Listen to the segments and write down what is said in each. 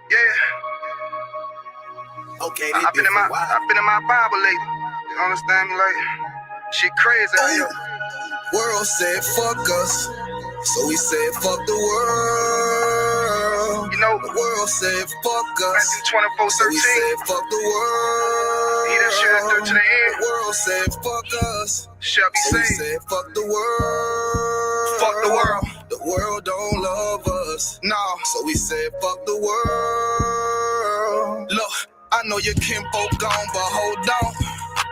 Yeah. Okay, I've been in my Bible lately. You understand me? Like, shit crazy out here. World said fuck us, so we said fuck the world. You know, the world said fuck us, Matthew 24:13. so we said fuck the world. He that shall endure to the end. The world said fuck us, shall be so we saved. said fuck the world. Fuck the world. The world don't love us, no. So we said fuck the world. Look, I know your kinfolk gone, but hold on.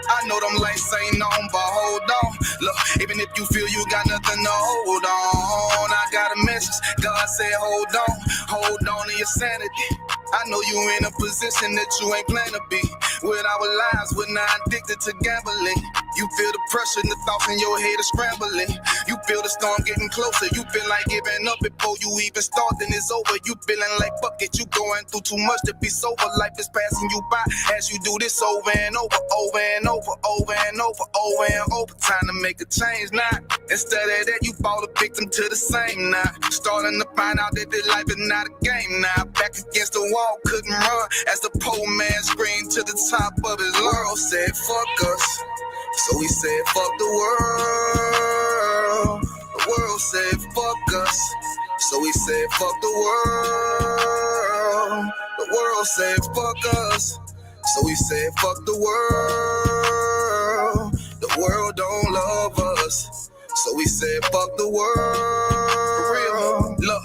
I know them lanes ain't on, but hold on. Look, even if you feel you got nothing to hold on, I got a message. God said hold on to your sanity. I know you in a position that you ain't planned to be. With our lives, we're not addicted to gambling. You feel the pressure and the thoughts in your head are scrambling. You feel the storm getting closer. You feel like giving up before you even start, then it's over. You feeling like fuck it, you going through too much to be sober. Life is passing you by as you do this over and over, over and over, over and over, over and over. Time to make a change now. Instead of that, you fall a victim to the same now. Starting to find out that this life is not a game now. Back against the wall, couldn't run as the poor man screamed to the top of his lungs. Said fuck us, so we said fuck the world. The world said fuck us, so we said fuck the world. The world said fuck us, so we said fuck the world. The world don't love us, so we said fuck the world. For real, look.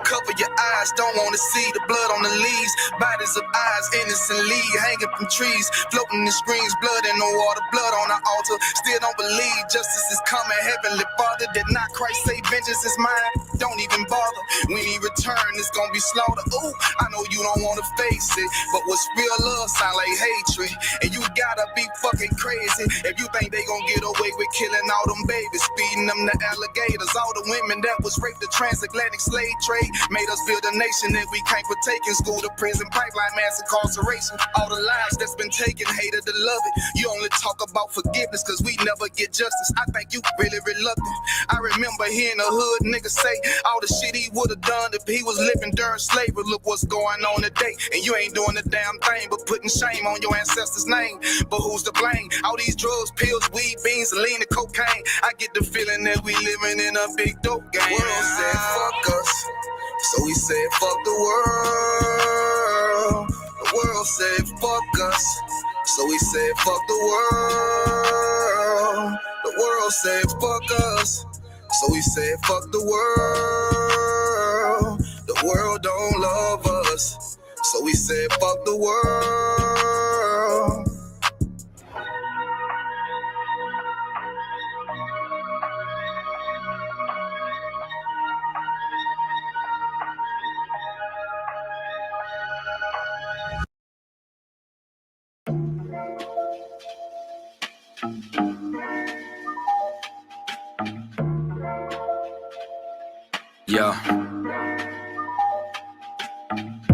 Cover your eyes, don't wanna see the blood on the leaves. Bodies of eyes innocently hanging from trees, floating in screens, blood in the water, blood on the altar. Still don't believe justice is coming. Heavenly Father, did not Christ say vengeance is mine? Don't even bother. When he return, it's gonna be slaughter. Ooh, I know you don't wanna face it, but what's real love sound like hatred. And you gotta be fucking crazy if you think they gonna get away with killing all them babies, feeding them to alligators. All the women that was raped, the transatlantic slave trade made us build a nation that we can't partake in. School to prison, pipeline, mass incarceration. All the lives that's been taken, hated to love it. You only talk about forgiveness cause we never get justice. I think you really reluctant. I remember hearing a hood nigga say all the shit he would've done if he was living during slavery. Look what's going on today, and you ain't doing a damn thing but putting shame on your ancestors' name. But who's to blame? All these drugs, pills, weed, beans, lean, and cocaine. I get the feeling that we living in a big dope game. The world said fuck us, so we said fuck the world. The world said fuck us, so we said fuck the world. The world said fuck us, so we said fuck the world. The world don't love us, so we said fuck the world. Yeah.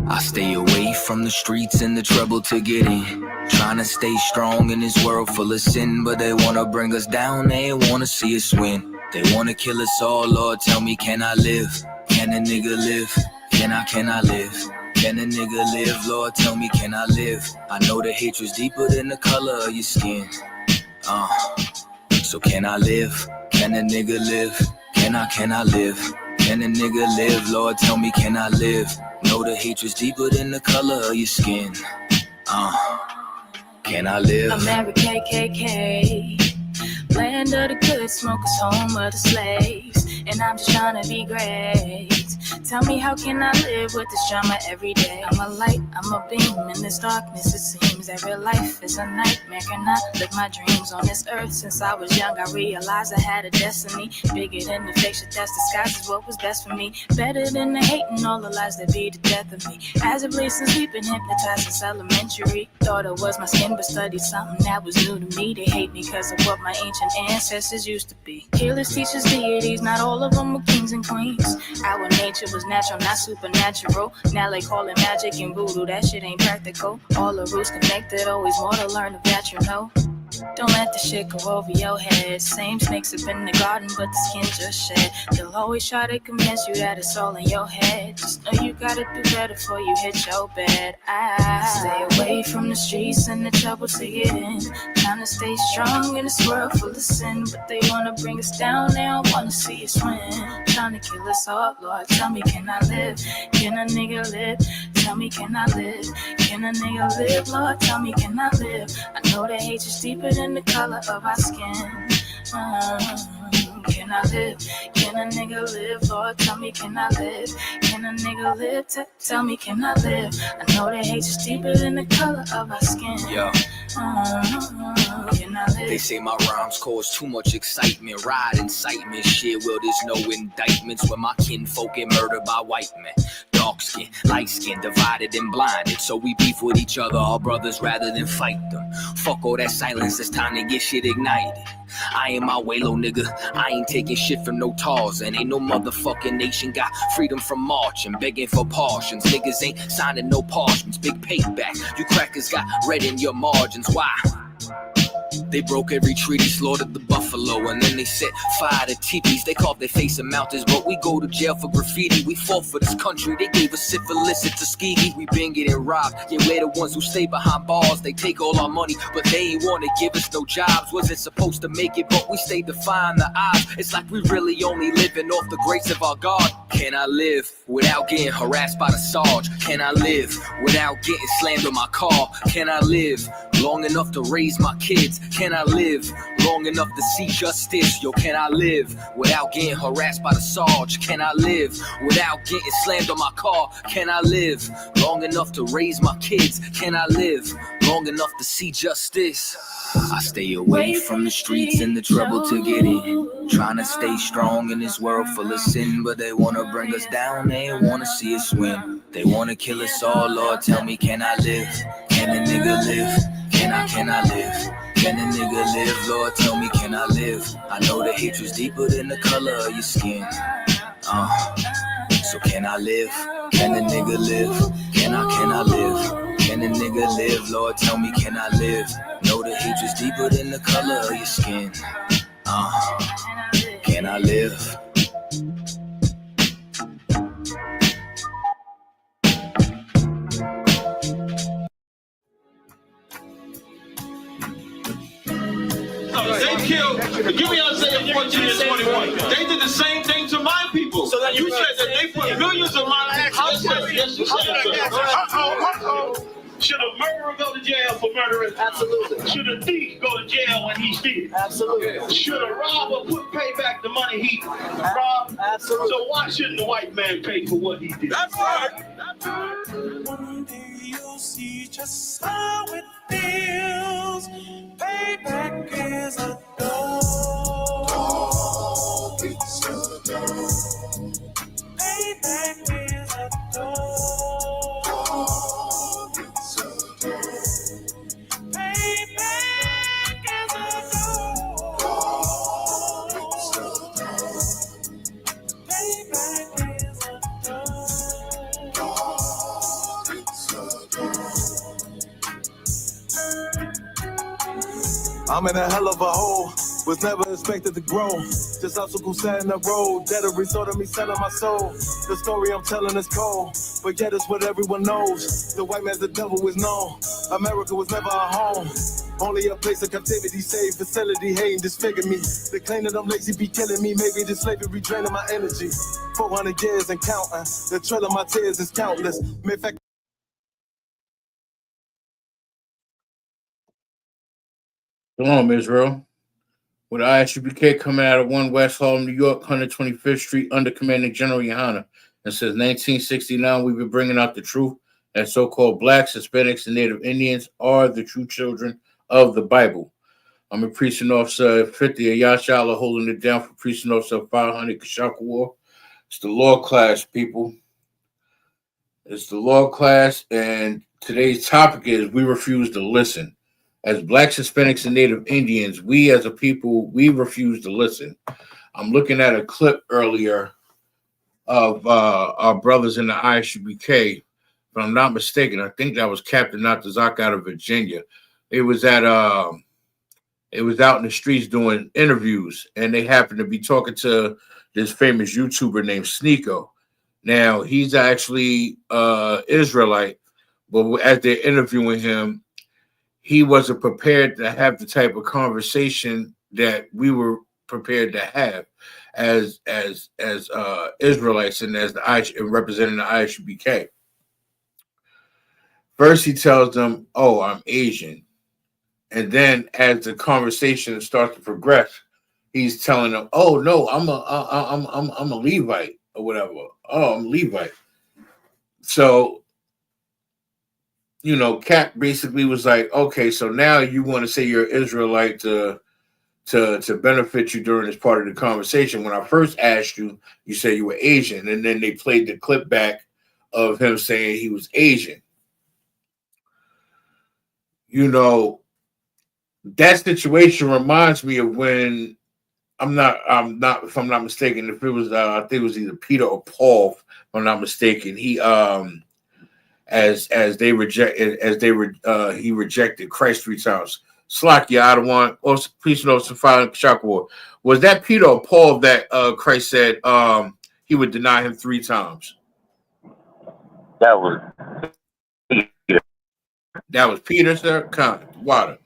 I stay away from the streets and the trouble to get in. Trying to stay strong in this world full of sin, but they wanna bring us down, they wanna see us win. They wanna kill us all, Lord, tell me, can I live? Can a nigga live? Can I live? Can a nigga live? Lord, tell me, can I live? I know the hatred's deeper than the color of your skin. So can I live? Can a nigga live? Can I live? Can a nigga live? Lord, tell me, can I live? Know the hatred's deeper than the color of your skin. Can I live? America KKK, land of the good, smokers, home of the slaves. And I'm just trying to be great. Tell me, how can I live with this drama every day? I'm a light, I'm a beam in this darkness. It seems that real life is a nightmare. Can I live my dreams on this earth? Since I was young, I realized I had a destiny bigger than the fiction that's disguised what was best for me. Better than the hate and all the lies that be the death of me. As of late, since we've been hypnotized since elementary, thought it was my skin, but studied something that was new to me. They hate me because of what my ancient ancestors used to be. Healers, teachers, deities, not all of them were kings and queens. Our nature was natural, not supernatural. Now they call it magic and voodoo, that shit ain't practical. All the roots connected, always more to learn of that, you know. Don't let the shit go over your head. Same snakes up in the garden, but the skin just shed. They'll always try to convince you that it's all in your head. Just know you gotta do better before you hit your bed. I stay away from the streets and the trouble to get in. Trying to stay strong in this world full of sin, but they wanna bring us down. They don't wanna see us win. Trying to kill us all, Lord. Tell me, can I live? Can a nigga live? Tell me, can I live? Can a nigga live, Lord? Tell me, can I live? I know that hate is deeper than the color of our skin. Can I live? Can a nigga live, Lord? Tell me, can I live? Can a nigga live? Tell me, can I live? I know that hate is deeper than the color of our skin. Yo. Can I live? They say my rhymes cause too much excitement, ride incitement, shit. Well, there's no indictments when my kinfolk get murdered by white men. Dark skin, light skin, divided and blinded. So we beef with each other, our brothers, rather than fight them. Fuck all that silence, it's time to get shit ignited. I ain't my way, low nigga. I ain't taking shit from no tars. And ain't no motherfucking nation got freedom from marching, begging for portions. Niggas ain't signing no parchments, big payback. You crackers got red in your margins. Why? They broke every treaty, slaughtered the buffalo, and then they set fire to teepees. They carved their face in mountains, but we go to jail for graffiti. We fought for this country, they gave us syphilis at Tuskegee. We been getting robbed, yeah, we're the ones who stay behind bars. They take all our money, but they ain't wanna give us no jobs. Wasn't supposed to make it, but we stayed defying the odds. It's like we really only living off the grace of our God. Can I live without getting harassed by the Sarge? Can I live without getting slammed on my car? Can I live long enough to raise my kids? Can I live long enough to see justice? Yo, can I live without getting harassed by the Sarge? Can I live without getting slammed on my car? Can I live long enough to raise my kids? Can I live long enough to see justice? I stay away from the streets and the trouble to get in. Trying to stay strong in this world full of sin, but they wanna bring us down, they wanna see us win. They wanna kill us all, Lord, tell me, can I live? Can a nigga live? Can I live? Can a nigga live, Lord, tell me, can I live? I know the hatred's deeper than the color of your skin. So can I live? Can a nigga live? Can I live? Can a nigga live, Lord, tell me, can I live? Know the hatred's deeper than the color of your skin. Can I live? They killed, give me Isaiah 14 and 21. They did the same thing to my people. So you said that they put millions of my actions. Yes, you said. Should a murderer go to jail for murdering? Absolutely. Should a thief go to jail when he steals? Absolutely. Should a robber pay back the money he robbed? Absolutely. So why shouldn't the white man pay for what he did? That's right. One day you'll see just how it feels. Payback is a dog. It's a dog. Payback is a dog. It's a dog. Payback is a dog. It's a dog. Payback is a dog. It's a dog. I'm in a hell of a hole, was never expected to grow. Just obstacle set in the road, that a result of me selling my soul. The story I'm telling is cold, but yet it's what everyone knows. The white man's the devil is known. America was never a home, only a place of captivity, safe facility, hating, disfigure me. They claim that I'm lazy, be killing me. Maybe the slavery draining my energy. 400 years and counting, the trail of my tears is countless. In fact, Shalom, Israel. With ISUPK coming out of 1 West Hall, New York, 125th Street, under Commanding General YAHANNA. And since 1969, we've been bringing out the truth that so-called blacks, Hispanics, and Native Indians are the true children of the Bible. I'm a precinct officer 50 of Yashala, holding it down for precinct officer 500 Kashakawar. It's the law class, people. It's the law class, and today's topic is we refuse to listen. As blacks, Hispanics, and Native Indians, we as a people, we refuse to listen. I'm looking at a clip earlier of our brothers in the ISUPK. If I'm not mistaken, I think that was Captain Natazak out of Virginia. It was at It was out in the streets doing interviews, and they happened to be talking to this famous YouTuber named Sneeko. Now, he's actually Israelite, but as they're interviewing him, he wasn't prepared to have the type of conversation that we were prepared to have as Israelites and as representing the ISUPK. First, he tells them, "Oh, I'm Asian," and then as the conversation starts to progress, he's telling them, "Oh no, I'm a Levite or whatever. Oh, I'm Levite." So, Cap basically was like, "Okay, so now you want to say you're Israelite to benefit you during this part of the conversation. When I first asked you, you said you were Asian," and then they played the clip back of him saying he was Asian. That situation reminds me of when I'm not if I'm not mistaken, if it was I think it was either Peter or Paul, if I'm not mistaken. He he rejected Christ 3 times. Slakia, I don't want also please know some fire shock war. Was that Peter or Paul that Christ said he would deny him 3 times? That was Peter. That was Peter, sir. Water.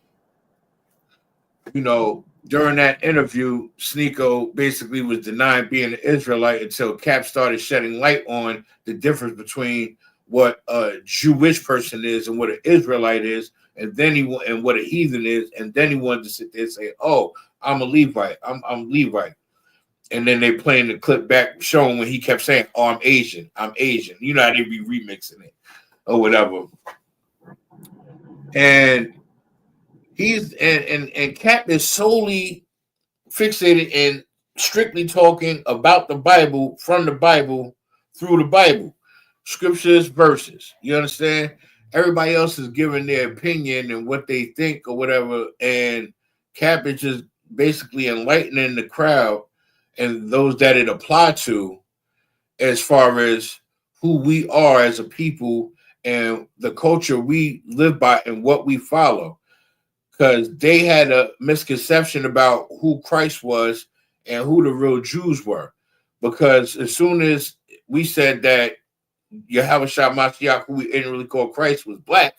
During that interview, Sneeko basically was denying being an Israelite until Cap started shedding light on the difference between what a Jewish person is and what an Israelite is, and then and what a heathen is, and then he wanted to sit there and say, "Oh, I'm a Levite. I'm Levite." And then they playing the clip back showing when he kept saying, "Oh, I'm Asian. I'm Asian." You know how they be remixing it or whatever. And and Cap is solely fixated in strictly talking about the Bible, from the Bible, through the Bible, scriptures, verses. You understand? Everybody else is giving their opinion and what they think or whatever, and Cap is just basically enlightening the crowd and those that it applied to as far as who we are as a people and the culture we live by and what we follow. Because they had a misconception about who Christ was and who the real Jews were. Because as soon as we said that Yahushua Mashiach, who we didn't really call Christ, was black,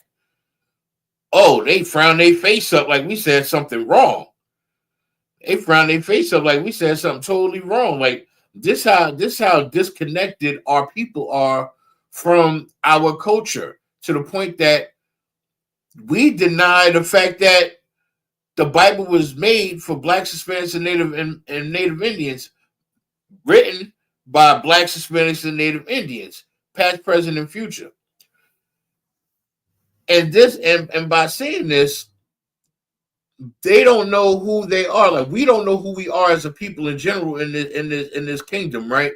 oh, they frowned their face up like we said something wrong. They frowned their face up like we said something totally wrong. Like this how disconnected our people are from our culture, to the point that we deny the fact that the Bible was made for Blacks, Hispanics, and Native Indians, written by Blacks, Hispanics, and Native Indians, past, present, and future. And by saying this, they don't know who they are. Like, we don't know who we are as a people in general in this kingdom, right?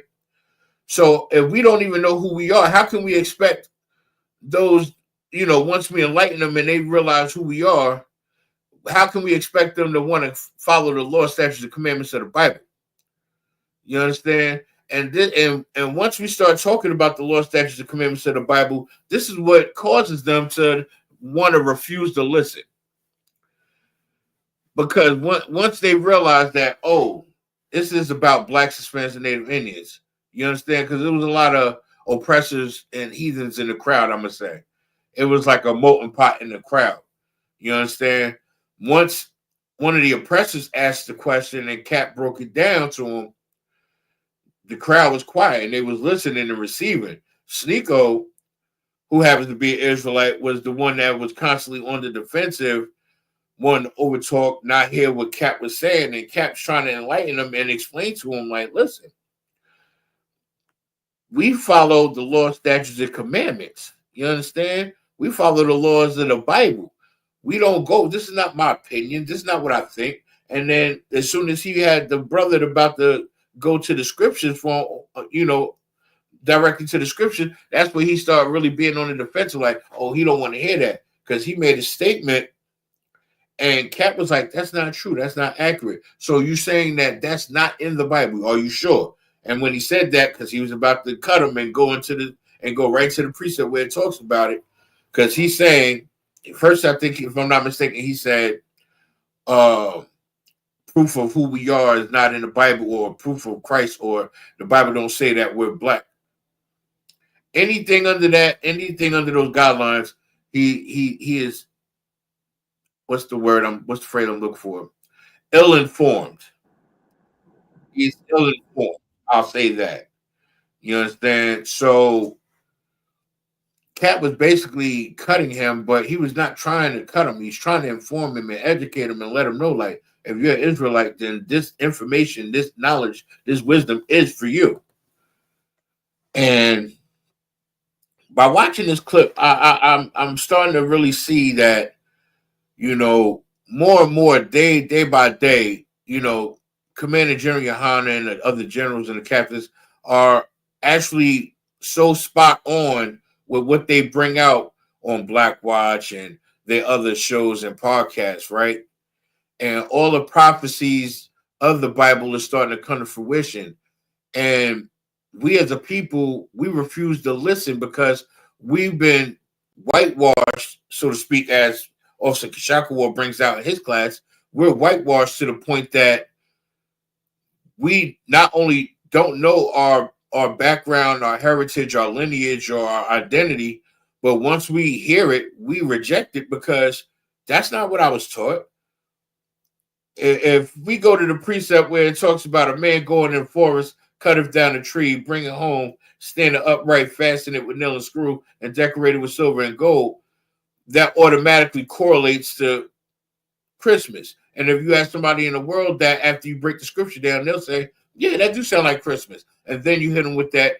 So if we don't even know who we are, how can we expect those, once we enlighten them and they realize who we are, how can we expect them to want to follow the law, statutes, and commandments of the Bible? You understand? And once we start talking about the law, statutes, and commandments of the Bible, this is what causes them to want to refuse to listen. Because once they realize that, oh, this is about Blacks, Hispanics, and Native Indians, you understand? Because there was a lot of oppressors and heathens in the crowd, I'm going to say. It was like a molten pot in the crowd. You understand? Once one of the oppressors asked the question and Cap broke it down to him, the crowd was quiet and they was listening and receiving. Sneeko, who happens to be an Israelite, was the one that was constantly on the defensive, wanting to overtalk, not hear what Cap was saying, and Cap's trying to enlighten him and explain to him, like, listen, we follow the law, statutes, and commandments. You understand? We follow the laws of the Bible. We don't go, this is not my opinion. This is not what I think. And then as soon as he had the brother about to go to the scriptures for, directly to the scripture, that's when he started really being on the defensive, like, oh, he don't want to hear that. Because he made a statement and Cap was like, that's not true. That's not accurate. So you're saying that that's not in the Bible. Are you sure? And when he said that, because he was about to cut him and go right to the precept where it talks about it, because he's saying, first, I think, if I'm not mistaken, he said, proof of who we are is not in the Bible, or proof of Christ, or the Bible don't say that we're black. Anything under that, anything under those guidelines, he is, what's the phrase I'm looking for? Ill-informed. He's ill-informed. I'll say that. You understand? So Cat was basically cutting him, but he was not trying to cut him. He's trying to inform him and educate him and let him know, like, if you're an Israelite, then this information, this knowledge, this wisdom is for you. And by watching this clip, I'm starting to really see that, you know, more and more day by day, you know, Commander General YAHANNA and the other generals and the captains are actually so spot on with what they bring out on Black Watch and their other shows and podcasts, right? And all the prophecies of the Bible is starting to come to fruition. And we as a people, we refuse to listen because we've been whitewashed, so to speak, as Officer Kashakawar brings out in his class. We're whitewashed to the point that we not only don't know our background, our heritage, our lineage, or our identity, but once we hear it, we reject it because that's not what I was taught. If we go to the precept where it talks about a man going in the forest, cutteth down a tree, bring it home, stand it upright, fasten it with nail and screw, and decorate it with silver and gold, that automatically correlates to Christmas. And if you ask somebody in the world that, after you break the scripture down, they'll say, yeah, that do sound like Christmas. And then you hit them with that,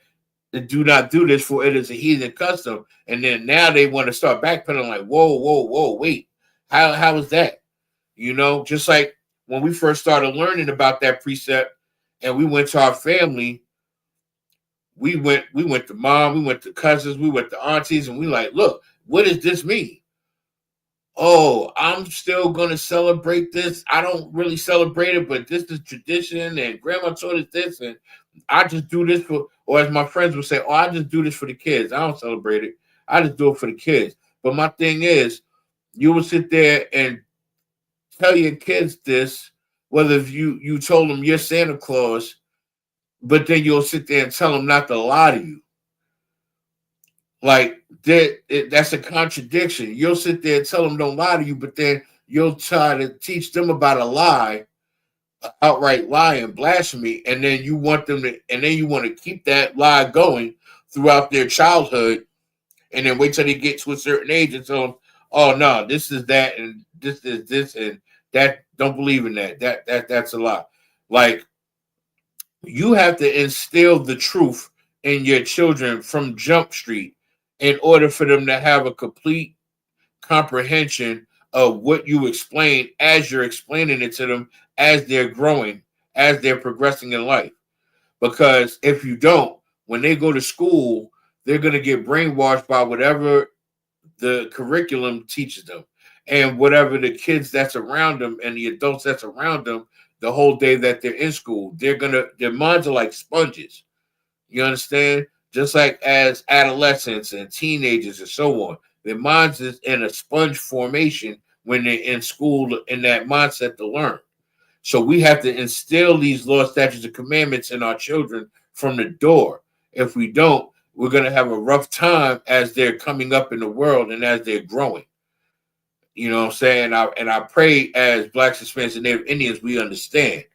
do not do this, for it is a heathen custom. And then now they want to start backpedaling like, whoa, wait. How is that? You know, just like when we first started learning about that precept and we went to our family, we went to mom, we went to cousins, we went to aunties, and we like, look, what does this mean? Oh, I'm still going to celebrate this. I don't really celebrate it, but this is tradition, and grandma taught us this, and I just do this for, or as my friends would say, oh, I just do this for the kids. I don't celebrate it. I just do it for the kids. But my thing is, you will sit there and tell your kids this, whether you told them you're Santa Claus, but then you'll sit there and tell them not to lie to you. Like, that's a contradiction. You'll sit there and tell them don't lie to you, but then you'll try to teach them about a lie, outright lie and blasphemy, and then you want them to, and then you want to keep that lie going throughout their childhood, and then wait till they get to a certain age and tell them, oh no, this is that, and this is this, and that. Don't believe in that. That's a lie. Like, you have to instill the truth in your children from Jump Street in order for them to have a complete comprehension of what you explain as you're explaining it to them as they're growing, as they're progressing in life. Because if you don't, when they go to school, they're going to get brainwashed by whatever the curriculum teaches them and whatever the kids that's around them and the adults that's around them the whole day that they're in school. Their minds are like sponges. You understand? Just like as adolescents and teenagers and so on, their minds is in a sponge formation when they're in school in that mindset to learn. So we have to instill these laws, statutes, and commandments in our children from the door. If we don't, we're going to have a rough time as they're coming up in the world and as they're growing. You know what I'm saying? I pray as Blacks, Hispanics, and Native Indians, we understand.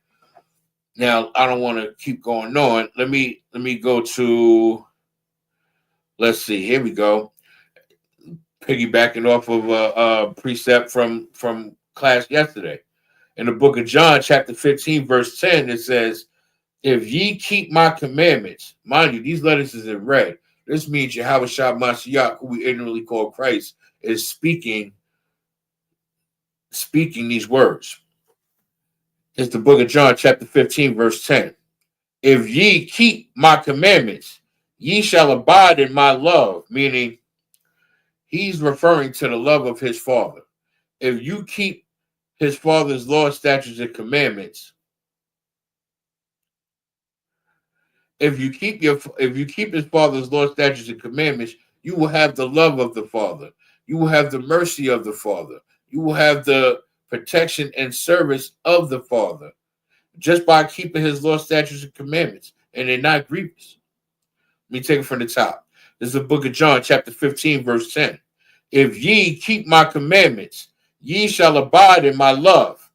Now, I don't want to keep going on. Let me go to, let's see, here we go. Piggybacking off of a precept from class yesterday. In the book of John, chapter 15, verse 10, it says, if ye keep my commandments, mind you, these letters is in red. This means Yahweh Shah Mashiach, who we ignorantly call Christ, is speaking these words. It's the book of John, chapter 15, verse 10. If ye keep my commandments, ye shall abide in my love, meaning he's referring to the love of his Father. If you keep his Father's laws, statutes, and commandments, if you keep his Father's laws, statutes, and commandments, you will have the love of the Father. You will have the mercy of the Father. You will have the protection, and service of the Father, just by keeping his law, statutes, and commandments, and they're not grievous. Let me take it from the top. This is the book of John, chapter 15, verse 10. If ye keep my commandments, ye shall abide in my love,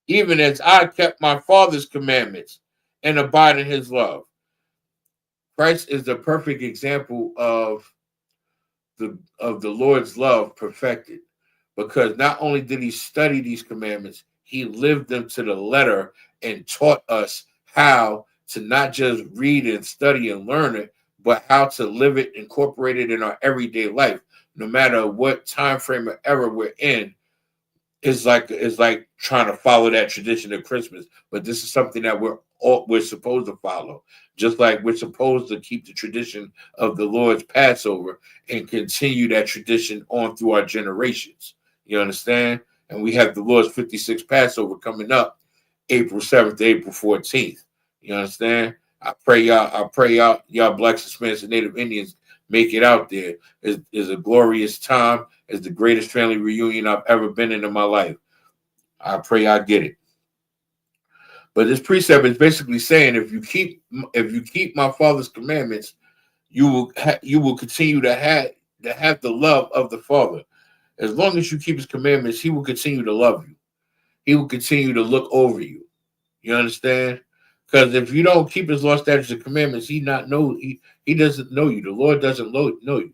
even as I kept my Father's commandments and abide in his love. Christ is the perfect example of the Lord's love perfected, because not only did he study these commandments, he lived them to the letter and taught us how to not just read and study and learn it, but how to live it, incorporate it in our everyday life, no matter what time frame or era we're in. It's like trying to follow that tradition of Christmas, but this is something that we're supposed to follow, just like we're supposed to keep the tradition of the Lord's Passover and continue that tradition on through our generations. You understand? And we have the Lord's 56th Passover coming up, April 7th to April 14th. You understand? I pray y'all Blacks, Hispanics, and Native Indians make it out there. It's a glorious time. It's the greatest family reunion I've ever been in my life. I pray I get it. But this precept is basically saying, if you keep my Father's commandments, you will continue to have the love of the Father. As long as you keep his commandments, he will continue to love you. He will continue to look over you. You understand? Because if you don't keep his law, statutes, and commandments, he doesn't know you. The Lord doesn't know you.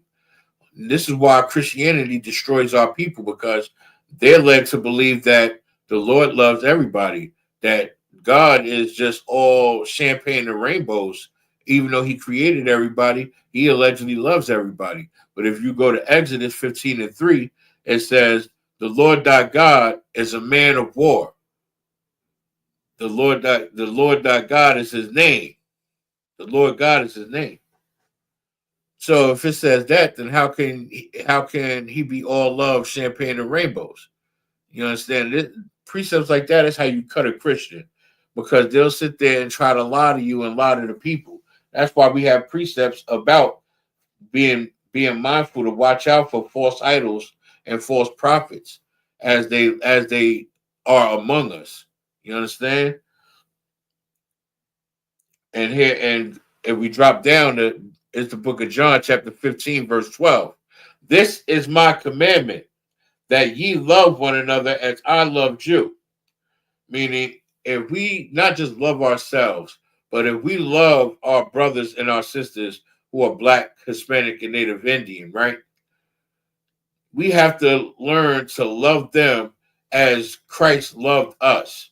And this is why Christianity destroys our people, because they're led to believe that the Lord loves everybody, that God is just all champagne and rainbows. Even though he created everybody, he allegedly loves everybody. But if you go to Exodus 15:3, it says, the Lord thy God is a man of war. The Lord thy God is his name. The Lord God is his name. So if it says that, then how can he be all love, champagne, and rainbows? You understand? Precepts like that is how you cut a Christian, because they'll sit there and try to lie to you and lie to the people. That's why we have precepts about being mindful to watch out for false idols and false prophets as they are among us. You understand? And here, and if we drop down to, it's the book of John, chapter 15, verse 12. This is my commandment, that ye love one another as I loved you. Meaning, if we not just love ourselves, but if we love our brothers and our sisters who are Black, Hispanic, and Native Indian, right? We have to learn to love them as Christ loved us.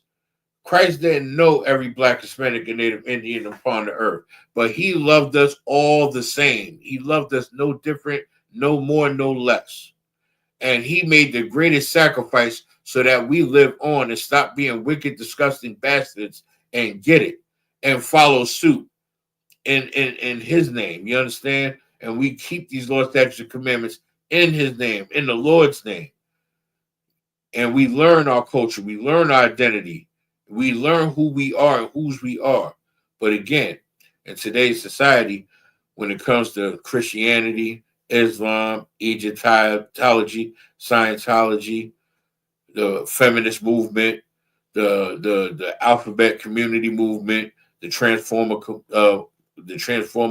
Christ didn't know every Black, Hispanic, and Native Indian upon the earth, but he loved us all the same. He loved us no different, no more, no less. And he made the greatest sacrifice so that we live on and stop being wicked, disgusting bastards and get it and follow suit in his name. You understand? And we keep these laws, statutes, and commandments in his name, in the Lord's name. And we learn our culture. We learn our identity. We learn who we are and whose we are. But again, in today's society, when it comes to Christianity, Islam, Egyptology, Scientology, the feminist movement, the alphabet community movement, the transformer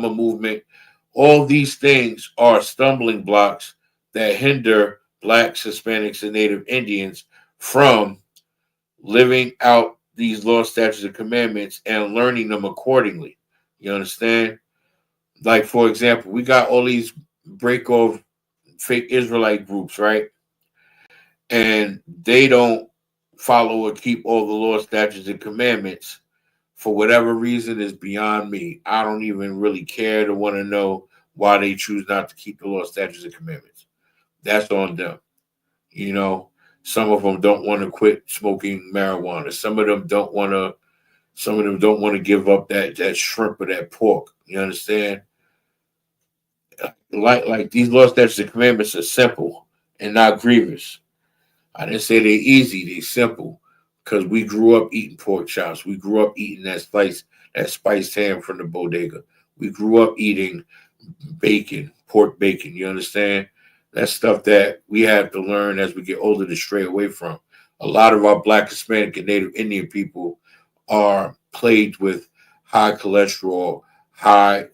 movement, all these things are stumbling blocks that hinder Blacks, Hispanics, and Native Indians from living out these laws, statutes, and commandments and learning them accordingly. You understand? Like, for example, we got all these break-off fake Israelite groups, right? And they don't follow or keep all the laws, statutes, and commandments. For whatever reason is beyond me. I don't even really care to want to know why they choose not to keep the laws, statutes, and commandments. That's on them. You know, some of them don't want to quit smoking marijuana. Some of them don't want to give up that shrimp or that pork. You understand? Like these laws, statutes, and commandments are simple and not grievous. I didn't say they're easy, they're simple. Because we grew up eating pork chops. We grew up eating that spiced ham from the bodega. We grew up eating bacon, pork bacon. You understand? That's stuff that we have to learn as we get older to stray away from. A lot of our Black, Hispanic, and Native Indian people are plagued with high cholesterol, high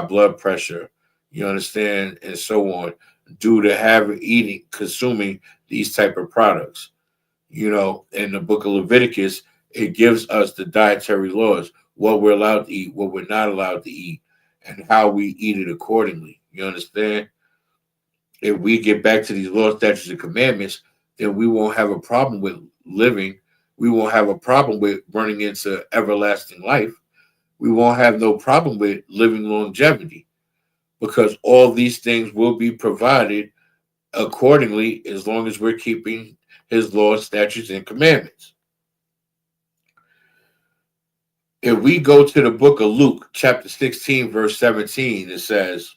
blood pressure, you understand, and so on, due to consuming these type of products. You know, in the book of Leviticus, it gives us the dietary laws, what we're allowed to eat, what we're not allowed to eat, and how we eat it accordingly. You understand? If we get back to these laws, statutes, and commandments, then we won't have a problem with living. We won't have a problem with running into everlasting life. We won't have no problem with living longevity, because all these things will be provided accordingly as long as we're keeping his laws, statutes, and commandments. If we go to the book of Luke, chapter 16, verse 17, it says,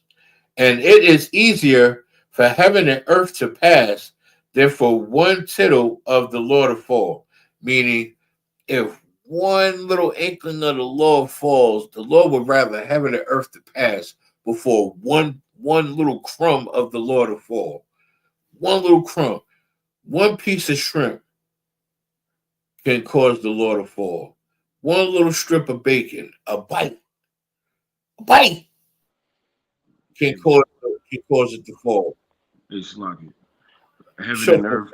"And it is easier for heaven and earth to pass than for one tittle of the law to fall." Meaning, if one little inkling of the law falls, the Lord would rather heaven and earth to pass before one little crumb of the law to fall. One little crumb, one piece of shrimp can cause the law to fall. One little strip of bacon, a bite can cause it to fall. It's like heaven Sure. and earth.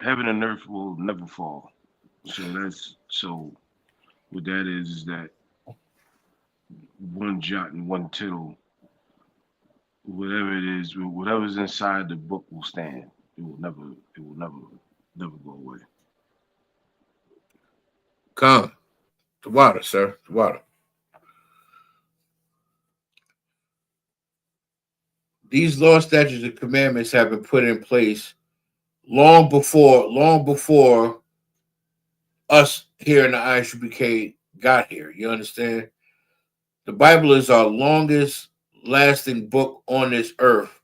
Heaven and earth will never fall. So what that is that one jot and one tittle, whatever it is, whatever's inside the book will stand. It will never go away. Come, the water, sir, the water. These laws, statutes, and commandments have been put in place long before us here in the ISUPK got here. You understand? The Bible is our longest lasting book on this earth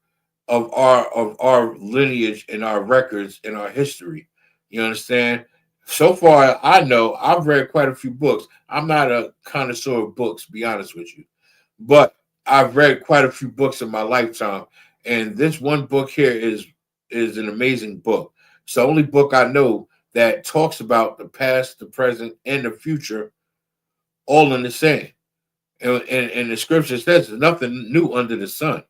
of our lineage and our records and our history. You understand? So far, I know I've read quite a few books. I'm not a connoisseur of books, to be honest with you, but I've read quite a few books in my lifetime, and this one book here is an amazing book. It's the only book I know that talks about the past, the present, and the future all in the same. And the scripture says there's nothing new under the sun.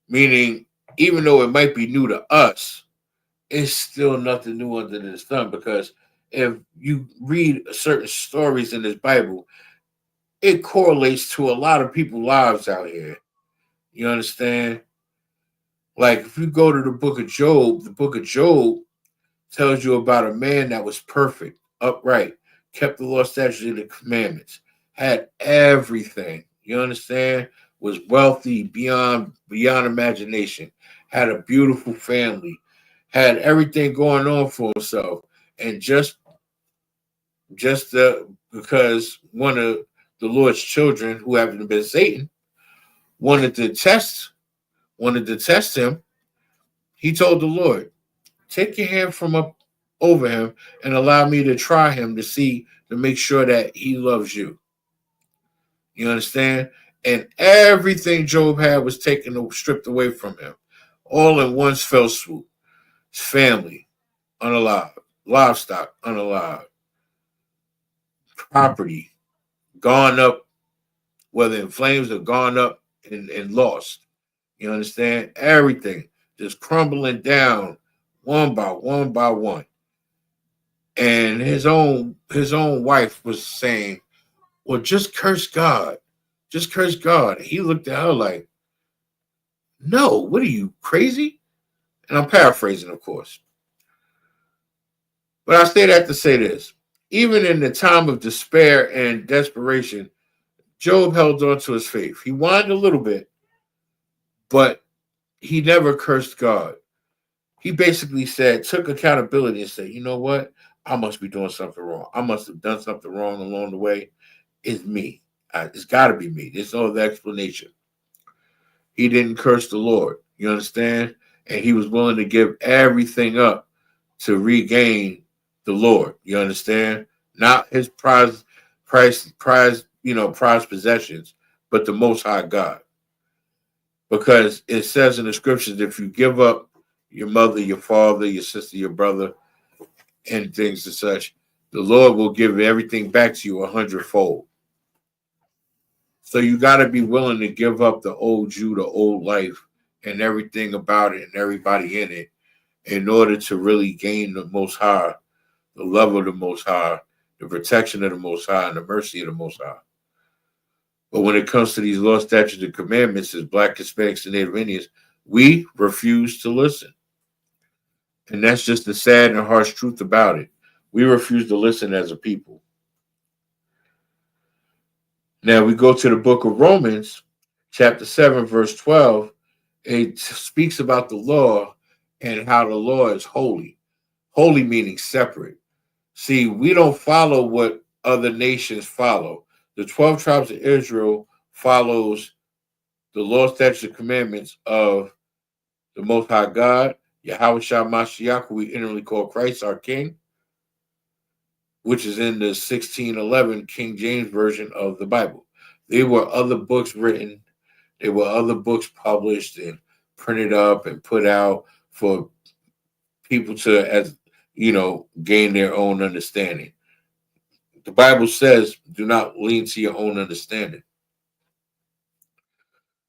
Meaning, even though it might be new to us, it's still nothing new under the sun, because if you read certain stories in this Bible, it correlates to a lot of people's lives out here. You understand? Like, if you go to the book of Job tells you about a man that was perfect, upright, kept the law, statutes, and the commandments, had everything. You understand? Was wealthy beyond imagination, had a beautiful family, had everything going on for himself, and just because one of the Lord's children, who happened to be Satan, wanted to test him, he told the Lord, "Take your hand from up over him and allow me to try him to make sure that he loves you." You understand? And everything Job had was stripped away from him, all in one fell swoop. His family, unalive. Livestock, unalive. Property, gone up, whether in flames or gone up and lost. You understand? Everything just crumbling down one by one. And his own wife was saying, "Well, just curse God. Just curse God." He looked at her like, "No, what are you, crazy?" And I'm paraphrasing, of course. But I say that to say this. Even in the time of despair and desperation, Job held on to his faith. He whined a little bit, but he never cursed God. He basically took accountability and said, "You know what? I must be doing something wrong. I must have done something wrong along the way. It's me. It's got to be me. There's no other explanation." He didn't curse the Lord. You understand? And he was willing to give everything up to regain the Lord. You understand? Not his prized possessions, but the Most High God. Because it says in the scriptures, if you give up your mother, your father, your sister, your brother, and things and such, the Lord will give everything back to you 100-fold. So you got to be willing to give up the old you, the old life, and everything about it and everybody in it in order to really gain the Most High, the love of the Most High, the protection of the Most High, and the mercy of the Most High. But when it comes to these law, statutes, and commandments, as Black, Hispanics, and Native Indians, we refuse to listen. And that's just the sad and harsh truth about it. We refuse to listen as a people. Now we go to the book of Romans, chapter 7, verse 12. It speaks about the law and how the law is holy. Holy meaning separate. See, we don't follow what other nations follow. The 12 tribes of Israel follows the law, statutes, and commandments of the Most High God, Yahweh Shah Mashiach, who we inwardly call Christ, our King, which is in the 1611 King James Version of the Bible. There were other books written. There were other books published and printed up and put out for people to, as you know, gain their own understanding. The Bible says, do not lean to your own understanding.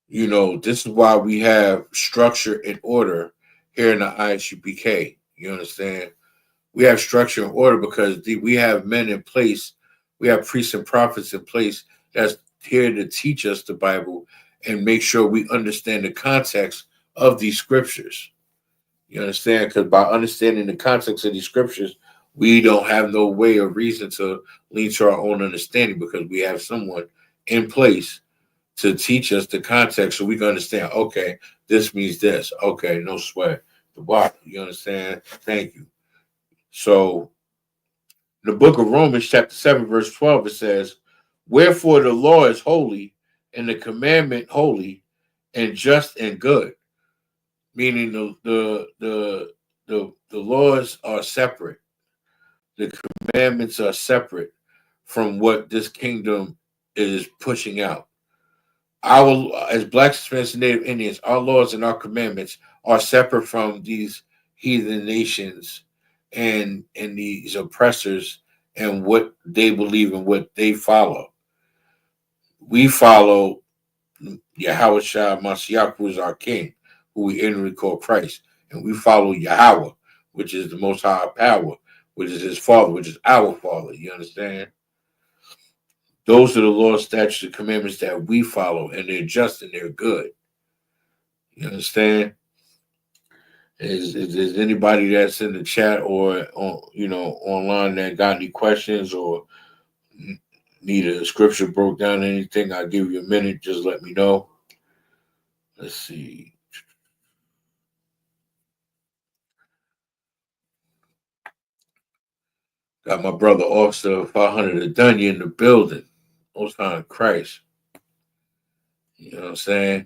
You know, this is why we have structure and order here in the ISUPK. You understand? We have structure and order because we have men in place. We have priests and prophets in place that's here to teach us the Bible and make sure we understand the context of these scriptures. You understand? Because by understanding the context of these scriptures, we don't have no way or reason to lean to our own understanding because we have someone in place to teach us the context so we can understand, okay, this means this. Okay, no sweat. The block, you understand? Thank you. So the book of Romans, chapter 7, verse 12, it says, wherefore the law is holy and the commandment holy and just and good. Meaning the laws are separate. The commandments are separate from what this kingdom is pushing out. As Blacks, Hispanics, and Native Indians, our laws and our commandments are separate from these heathen nations and these oppressors and what they believe and what they follow. We follow Yahweh Shah Mashiach, who is our King, who we inwardly call Christ. And we follow Yahweh, which is the Most High power, which is his Father, which is our Father. You understand? Those are the laws, statutes, and commandments that we follow, and they're just and they're good. You understand? Is anybody that's in the chat or online that got any questions or need a scripture broke down, anything? I'll give you a minute. Just let me know. Let's see. Got my brother Officer 500 Adunya in the building. Most High in Christ. You know what I'm saying?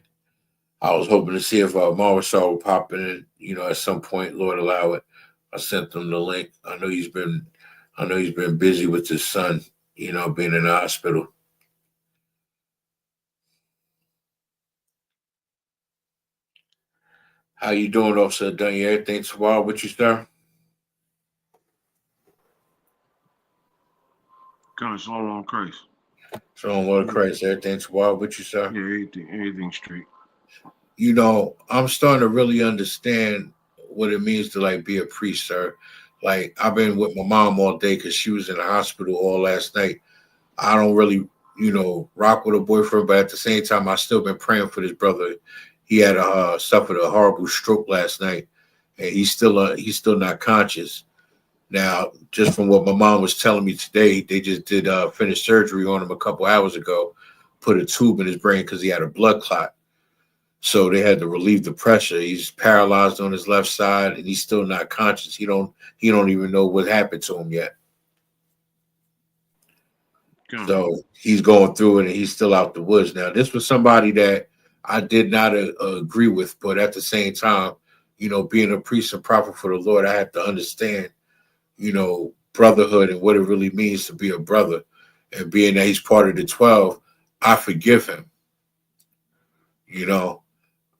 I was hoping to see if Marshall would pop in, at some point, Lord allow it. I sent them the link. I know he's been busy with his son, being in the hospital. How you doing, Officer Adunya? Everything's wild with you, sir? God, Shalom on Christ. Shalom, Lord Christ. Everything's wild with you, sir? Yeah, everything straight. I'm starting to really understand what it means to be a priest, sir. I've been with my mom all day because she was in the hospital all last night. I don't really, rock with a boyfriend, but at the same time, I've still been praying for this brother. He had suffered a horrible stroke last night, and he's still not conscious. Now, just from what my mom was telling me today, they just did finish surgery on him a couple hours ago, put a tube in his brain because he had a blood clot. So they had to relieve the pressure. He's paralyzed on his left side, and he's still not conscious. He don't even know what happened to him yet. So he's going through it, and he's still out the woods. Now, this was somebody that I did not agree with, but at the same time, being a priest and prophet for the Lord, I have to understand, brotherhood and what it really means to be a brother. And being that he's part of the 12, I forgive him.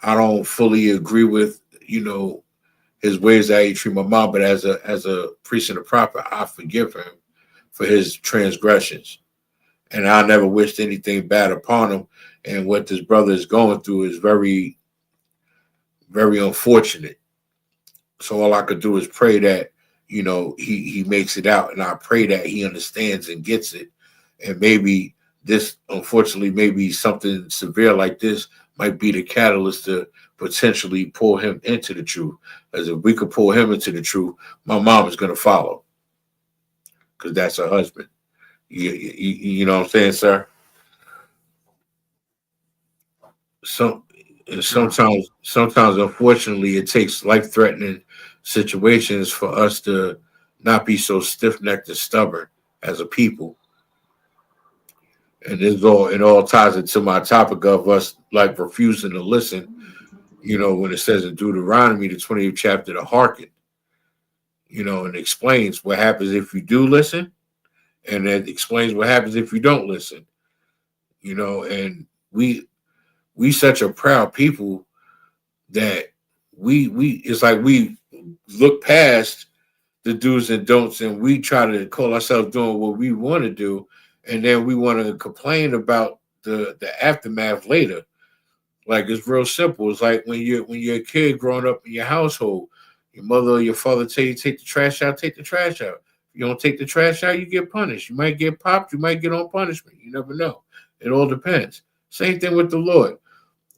I don't fully agree with, his ways that he treat my mom, but as a priest and a prophet, I forgive him for his transgressions. And I never wished anything bad upon him. And what this brother is going through is very, very unfortunate. So all I could do is pray that, you know, he makes it out. And I pray that he understands and gets it. And maybe this, unfortunately, maybe something severe like this might be the catalyst to potentially pull him into the truth. As if we could pull him into the truth, my mom is going to follow. Because that's her husband. You know what I'm saying, sir? Sometimes, unfortunately, it takes life-threatening situations for us to not be so stiff-necked and stubborn as a people. And it all ties into my topic of us like refusing to listen. You know, when it says in Deuteronomy, the 20th chapter, to hearken. You know, and explains what happens if you do listen, and it explains what happens if you don't listen. You know, and we such a proud people that we it's like we look past the do's and don'ts, and we try to call ourselves doing what we want to do, and then we want to complain about the aftermath later. Like, it's real simple. It's like when you're a kid growing up in your household, your mother or your father tell you take the trash out, take the trash out. If you don't take the trash out, you get punished. You might get popped, you might get on punishment. You never know. It all depends. Same thing with the Lord.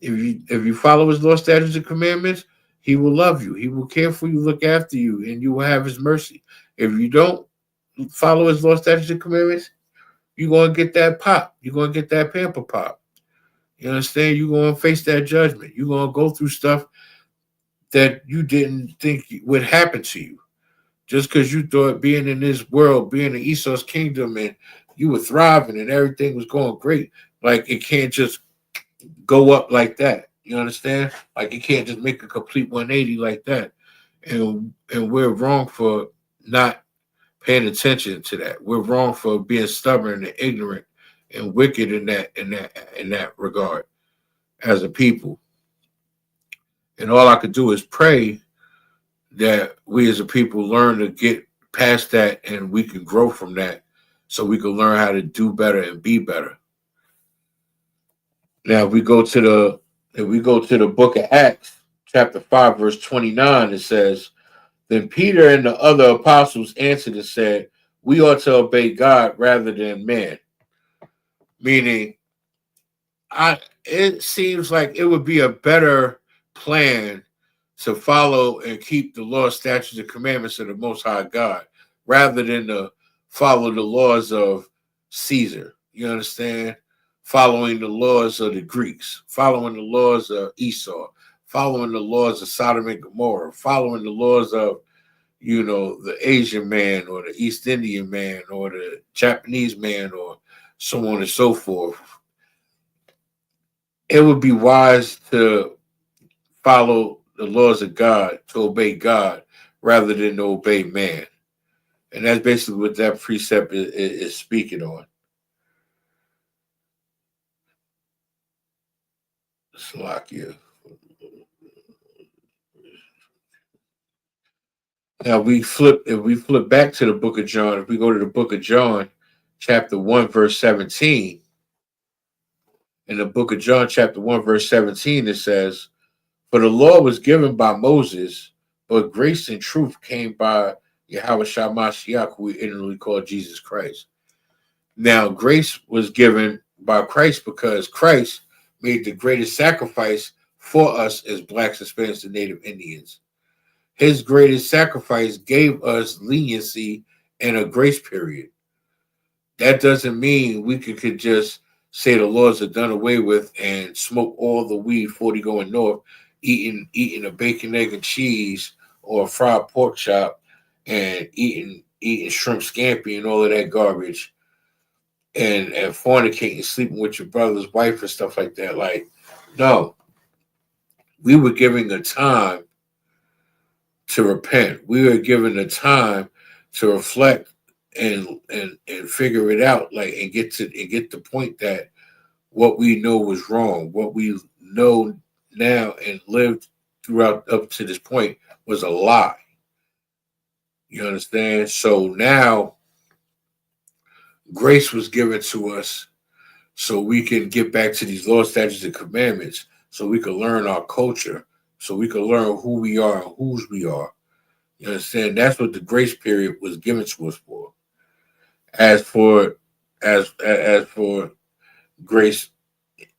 If you follow his law, statutes, and commandments, he will love you. He will care for you, look after you, and you will have his mercy. If you don't follow his law, statutes, and commandments, you're going to get that pop. You're going to get that pamper pop. You understand? You're going to face that judgment. You're going to go through stuff that you didn't think would happen to you. Just because you thought being in this world, being in Esau's kingdom, and you were thriving and everything was going great, like it can't just go up like that. You understand? Like you can't just make a complete 180 like that. And we're wrong for not paying attention to that. We're wrong for being stubborn and ignorant and wicked in that regard as a people. And all I could do is pray that we as a people learn to get past that, and we can grow from that, so we can learn how to do better and be better. Now, if we go to the book of Acts, chapter 5, verse 29, it says, "Then Peter and the other apostles answered and said, 'We ought to obey God rather than man.'" Meaning, it seems like it would be a better plan to follow and keep the law, statutes, and commandments of the Most High God, rather than to follow the laws of Caesar. You understand? Following the laws of the Greeks, following the laws of Esau, following the laws of Sodom and Gomorrah, following the laws of, you know, the Asian man or the East Indian man or the Japanese man or so on and so forth. It would be wise to follow the laws of God, to obey God, rather than to obey man. And that's basically what that precept is speaking on. Slovakia. Now if we flip back to the book of John, if we go to the book of John, chapter 1, verse 17, in the book of John, chapter 1, verse 17, it says, "For the law was given by Moses, but grace and truth came by Yahweh Mashiach, who we inwardly call Jesus Christ." Now, grace was given by Christ because Christ made the greatest sacrifice for us as blacks, Hispanics, and Native Indians. His greatest sacrifice gave us leniency and a grace period. That doesn't mean we could just say the laws are done away with and smoke all the weed 40 going north, eating a bacon, egg, and cheese or a fried pork chop, and eating shrimp scampi and all of that garbage, and fornicating, sleeping with your brother's wife and stuff like that. Like, no. We were given a time to repent. We were given a time to reflect and figure it out, like, and get the point that what we know was wrong, what we know now and lived throughout up to this point was a lie. You understand? So now grace was given to us so we can get back to these laws, statutes, and commandments, so we can learn our culture, so we can learn who we are and whose we are. You understand? That's what the grace period was given to us for. As for grace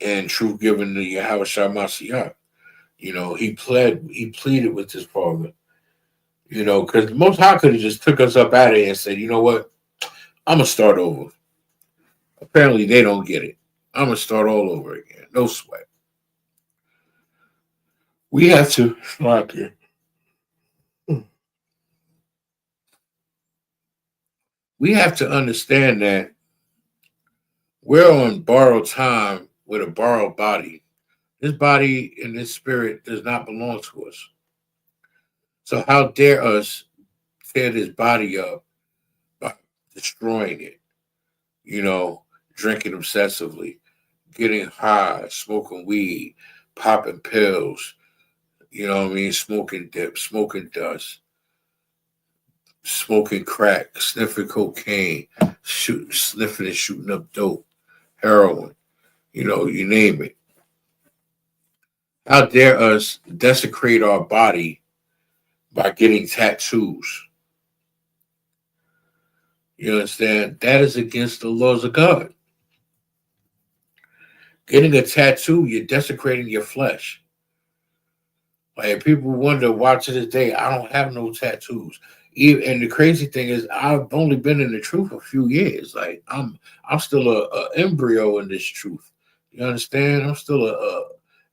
and truth given to Yahweh Shah Mashiach, he pleaded with his father, because the Most High could have just took us up out of here and said, you know what, I'm gonna start over. Apparently they don't get it. I'm gonna start all over again. No sweat. We have to we have to understand that we're on borrowed time with a borrowed body. This body and this spirit does not belong to us. So how dare us tear this body up by destroying it, drinking obsessively, getting high, smoking weed, popping pills, smoking dip, smoking dust, smoking crack, sniffing cocaine, sniffing and shooting up dope, heroin, you name it. How dare us desecrate our body by getting tattoos? You understand? That is against the laws of God. Getting a tattoo, you're desecrating your flesh. Like, people wonder why to this day I don't have no tattoos. And the crazy thing is, I've only been in the truth a few years. Like, I'm still a embryo in this truth. You understand? I'm still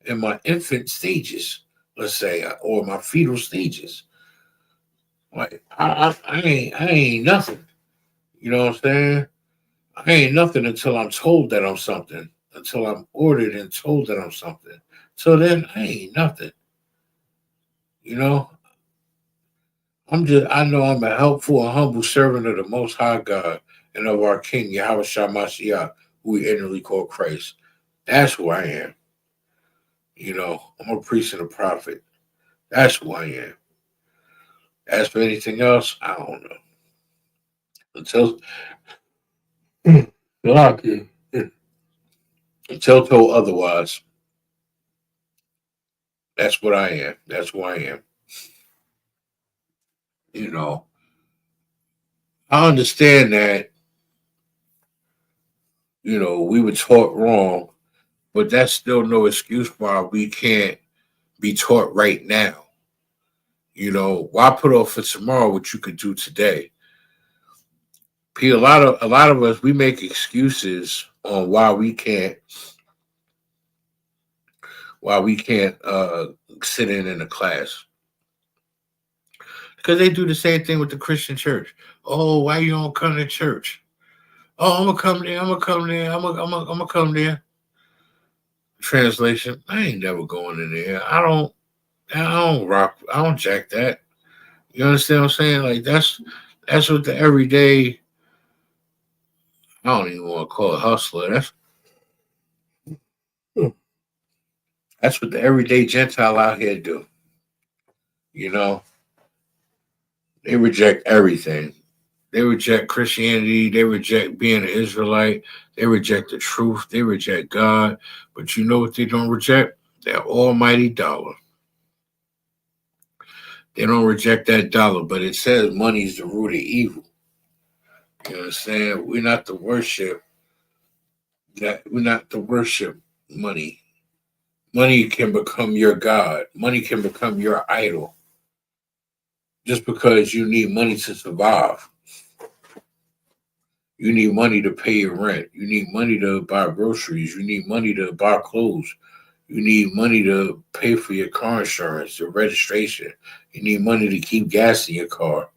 in my infant stages, let's say, or my fetal stages. Like, I ain't nothing. You know what I'm saying? I ain't nothing until I'm told that I'm something. Until I'm ordered and told that I'm something. So then I ain't nothing. I know I'm a helpful and humble servant of the Most High God and of our King, Yahweh Shah Mashiach, who we inwardly call Christ. That's who I am. I'm a priest and a prophet. That's who I am. As for anything else, I don't know. Until told otherwise, that's what I am. That's who I am. I understand that, we were taught wrong, but that's still no excuse why we can't be taught right now. Why put off for tomorrow what you could do today? A lot of us, we make excuses on why we can't sit in a class. Because they do the same thing with the Christian church. Oh, why you don't come to church? Oh, I'm gonna come there. I'm gonna come there. Translation: I ain't never going in there. I don't rock. I don't jack that. You understand what I'm saying? Like, that's what the everyday. I don't even want to call it hustler. That's what the everyday Gentile out here do. They reject everything. They reject Christianity. They reject being an Israelite. They reject the truth. They reject God. But you know what they don't reject? That almighty dollar. They don't reject that dollar, but it says money is the root of evil. You understand? We're not to worship money. Money can become your God. Money can become your idol. Just because you need money to survive. You need money to pay your rent. You need money to buy groceries. You need money to buy clothes. You need money to pay for your car insurance, your registration. You need money to keep gas in your car.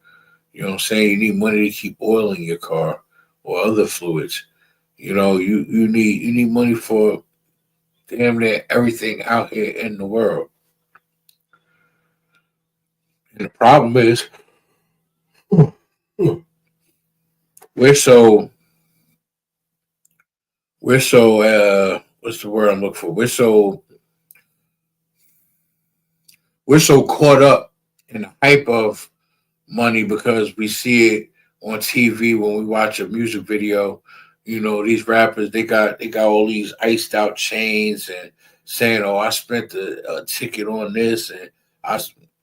You know what I'm saying? You need money to keep oil in your car or other fluids. You need money for damn near everything out here in the world. And the problem is, we're so what's the word I'm looking for? We're we're so caught up in the hype of money because we see it on TV when we watch a music video. You know, these rappers they got all these iced out chains and saying, "Oh, I spent a ticket on this," and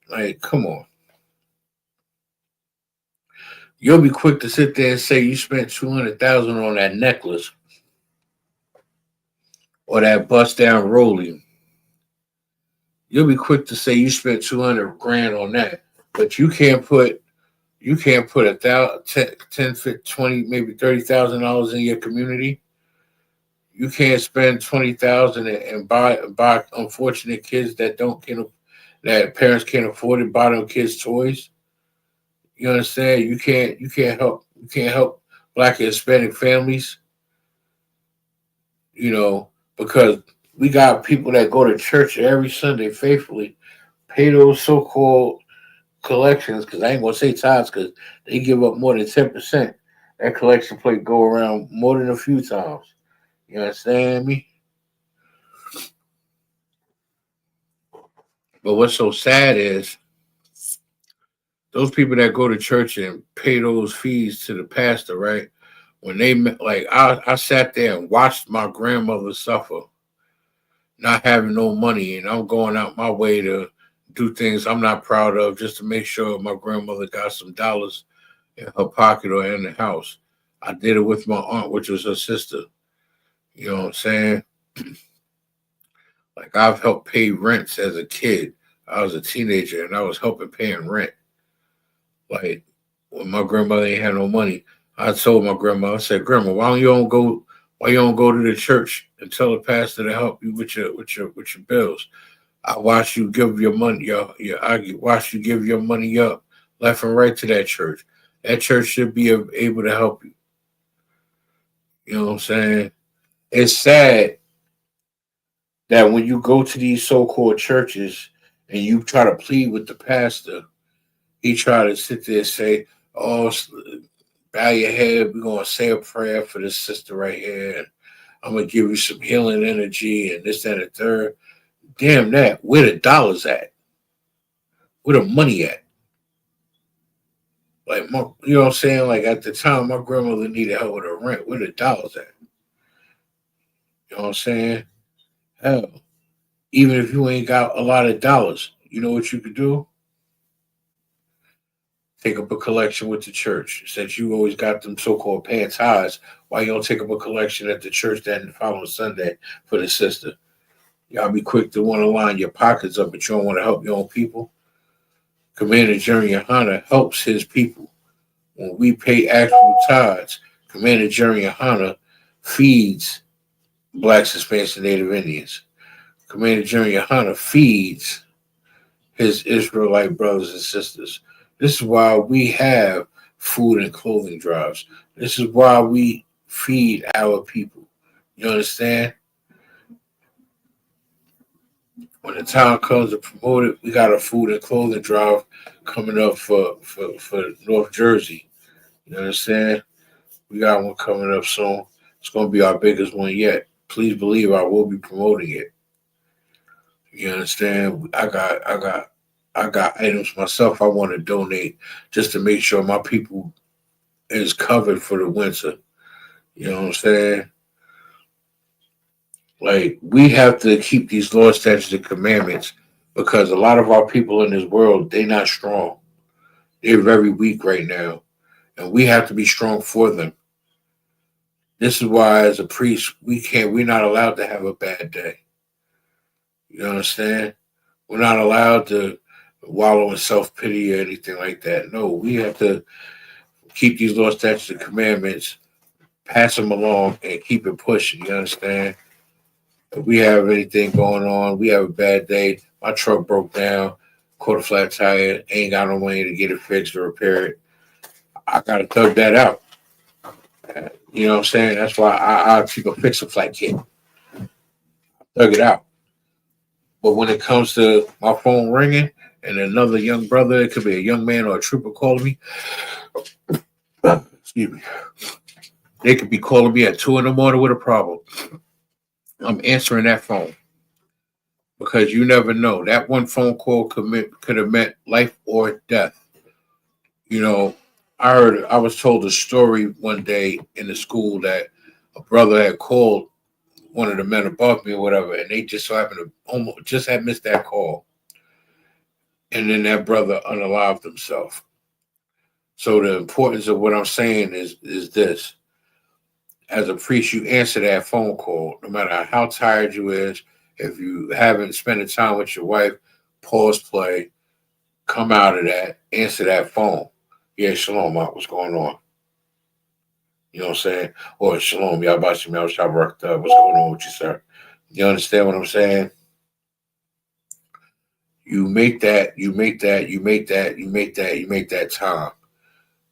like, come on. You'll be quick to sit there and say you spent 200,000 on that necklace or that bust down rolling. You'll be quick to say you spent 200 grand on that, but you can't put a thousand, 10, 20, maybe $30,000 in your community. You can't spend 20,000 and buy unfortunate kids that that parents can't afford it, buy them kids toys. You understand? You can't help Black and Hispanic families. You know, because we got people that go to church every Sunday faithfully, pay those so-called collections, because I ain't gonna say tithes because they give up more than 10%. That collection plate go around more than a few times. You understand me? But what's so sad is those people that go to church and pay those fees to the pastor, right? When they like, I sat there and watched my grandmother suffer, not having no money, and I'm going out my way to do things I'm not proud of just to make sure my grandmother got some dollars in her pocket or in the house. I did it with my aunt, which was her sister. You know what I'm saying? Like, I've helped pay rents as a kid. I was a teenager and I was helping paying rent. Like, when my grandmother ain't had no money, I told my grandma, I said, "Grandma, why you don't go to the church and tell the pastor to help you with your bills? I watch you give your money, I watch you give your money up left and right to that church. That church should be able to help you." You know what I'm saying? It's sad that when you go to these so-called churches and you try to plead with the pastor, he try to sit there and say, "Oh, bow your head. We're going to say a prayer for this sister right here. And I'm going to give you some healing energy and this, that, and the third." Damn that. Where the dollars at? Where the money at? Like, you know what I'm saying? Like, at the time, my grandmother needed help with her rent. Where the dollars at? You know what I'm saying? Hell, even if you ain't got a lot of dollars, you know what you could do? Take up a collection with the church. Since you always got them so-called paying tithes, why you don't take up a collection at the church that following Sunday for the sister? Y'all be quick to want to line your pockets up, but you don't want to help your own people. Commander Jerry YAHANNA helps his people. When we pay actual tithes, Commander Jerry YAHANNA feeds Blacks, Hispanics, and Native Indians. Commander Jerry YAHANNA feeds his Israelite brothers and sisters. This is why we have food and clothing drives. This is why we feed our people. You understand? When the time comes to promote it, we got a food and clothing drive coming up for North Jersey. You understand? We got one coming up soon. It's going to be our biggest one yet. Please believe I will be promoting it. You understand? I got items myself I want to donate just to make sure my people is covered for the winter. You know what I'm saying? Like, we have to keep these laws, statutes, and commandments because a lot of our people in this world, they're not strong. They're very weak right now. And we have to be strong for them. This is why, as a priest, we're not allowed to have a bad day. You understand? We're not allowed to wallow in self-pity or anything like that. No, we have to keep these laws, statutes, and commandments, pass them along, and keep it pushing. You understand? If we have anything going on, we have a bad day, my truck broke down, caught a flat tire, ain't got no money to get it fixed or repair it, I got to thug that out. You know what I'm saying? That's why I keep a fix-a-flat kit. Thug it out. But when it comes to my phone ringing and another young brother, it could be a young man or a trooper calling me, excuse me, they could be calling me at 2 a.m. with a problem. I'm answering that phone. because you never know. That one phone call could have meant life or death. You know, I was told a story one day in the school that a brother had called one of the men above me or whatever, and they just so happened to almost just had missed that call. And then that brother unalived himself. So the importance of what I'm saying is this. As a priest, you answer that phone call, no matter how tired you is. If you haven't spent the time with your wife, pause play, come out of that, answer that phone. Yeah, shalom, Mark, what's going on? You know what I'm saying? Or shalom, y'all about to what's going on with you, sir? You understand what I'm saying? You make that time.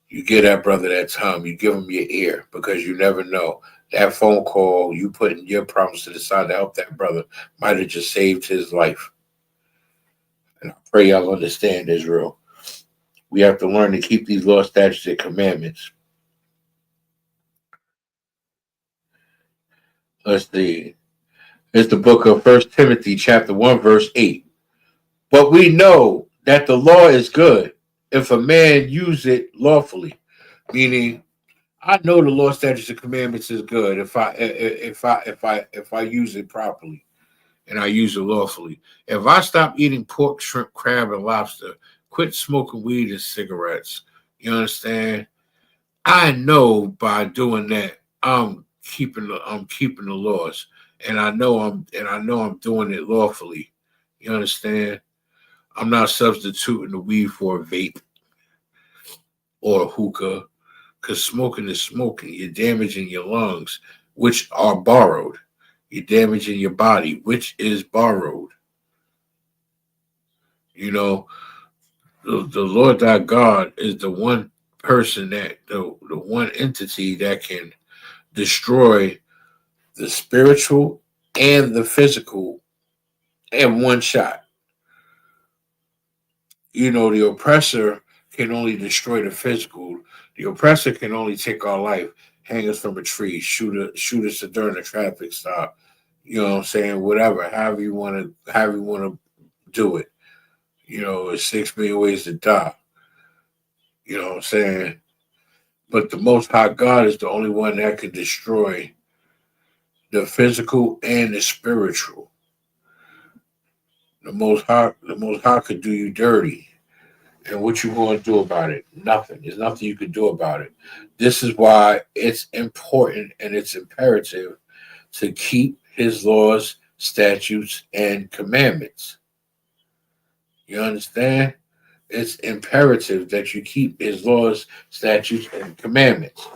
You give that brother that time. You give him your ear because you never know. That phone call, you putting your problems to the side to help that brother might have just saved his life. And I pray y'all understand Israel. We have to learn to keep these laws, statutes, and commandments. Let's see. It's the book of 1 Timothy, chapter 1, verse 8. But we know that the law is good if a man use it lawfully. Meaning, I know the law, statutes, and commandments is good if I use it properly and I use it lawfully. If I stop eating pork, shrimp, crab, and lobster, quit smoking weed and cigarettes, you understand? I know by doing that I'm keeping the laws, and I know I'm doing it lawfully. You understand? I'm not substituting the weed for a vape or a hookah, because smoking is smoking. You're damaging your lungs, which are borrowed. You're damaging your body, which is borrowed. You know, the Lord thy God is the one person the one entity that can destroy the spiritual and the physical in one shot. You know, the oppressor can only destroy the physical. The oppressor can only take our life, hang us from a tree, shoot us during a traffic stop. You know what I'm saying? Whatever, however you want to do it. You know, it's 6 million ways to die. You know what I'm saying? But the Most High God is the only one that can destroy the physical and the spiritual. The Most High could do you dirty. And what you going to do about it? Nothing. There's nothing you can do about it. This is why it's important and it's imperative to keep his laws, statutes, and commandments. You understand? It's imperative that you keep his laws, statutes, and commandments.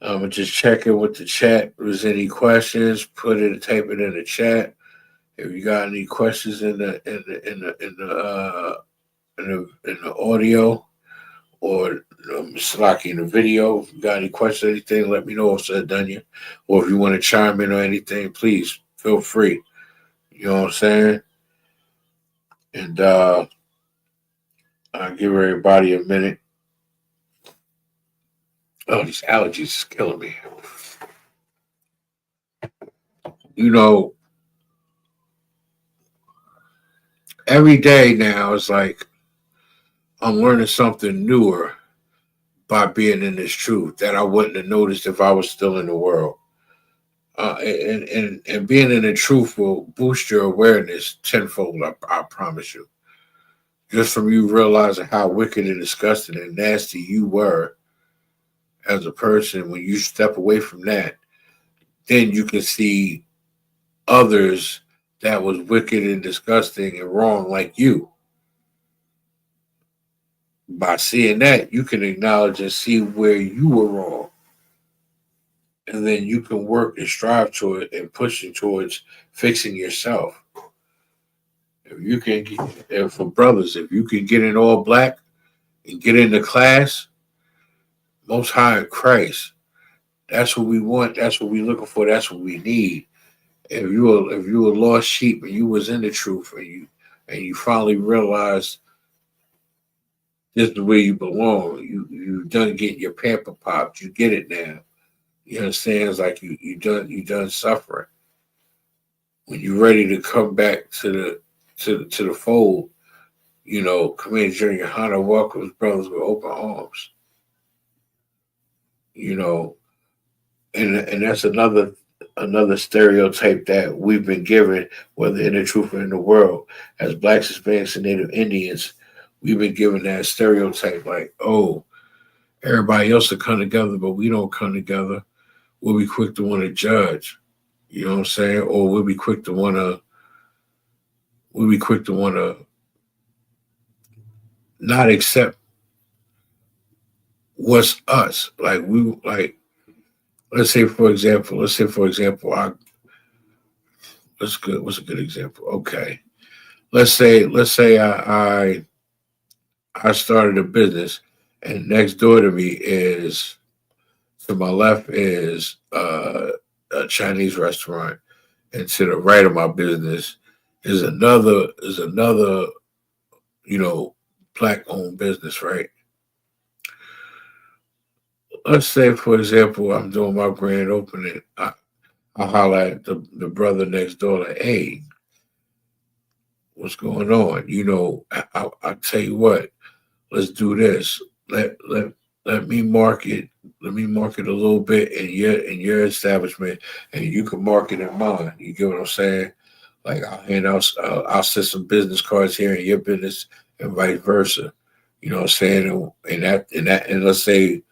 I'm just checking with the chat. If there's any questions, type it in the chat. If you got any questions in the audio or Slaki in the video, if you got any questions, anything, let me know if it's done you. Or if you want to chime in or anything, please feel free. You know what I'm saying? And I'll give everybody a minute. Oh, these allergies is killing me. You know, every day now it's like I'm learning something newer by being in this truth that I wouldn't have noticed if I was still in the world. And being in the truth will boost your awareness tenfold, I promise you. Just from you realizing how wicked and disgusting and nasty you were as a person, when you step away from that, then you can see others that was wicked and disgusting and wrong like you. By seeing that, you can acknowledge and see where you were wrong. And then you can work and strive toward and pushing towards fixing yourself. If you can, and for brothers, if you can get in all black and get into class, Most High in Christ, that's what we want. That's what we're looking for. That's what we need. If you a lost sheep and you was in the truth and you finally realized this is the way you belong, you done getting your pamper popped. You get it now. You understand? It's like you done suffering. when you're ready to come back to the fold, you know, Commander General Yohanna welcomes brothers with open arms. You know, and that's another stereotype that we've been given, whether in the truth or in the world, as Blacks, Hispanics, and Native Indians. We've been given that stereotype, like, oh, everybody else will come together, but we don't come together. We'll be quick to want to judge. You know what I'm saying? Or we'll be quick to want to not accept what's us. Let's say for example, what's a good example? Okay. Let's say I started a business, and next door to me is, to my left is a Chinese restaurant, and to the right of my business is another you know, Black owned business, right? Let's say, for example, I'm doing my grand opening. I holler at the brother next door, like, hey, what's going on? You know, I tell you what, let's do this. Let me market a little bit in your establishment, and you can market in mine. You get what I'm saying? Like, I'll send some business cards here in your business, and vice versa. You know what I'm saying? And let's say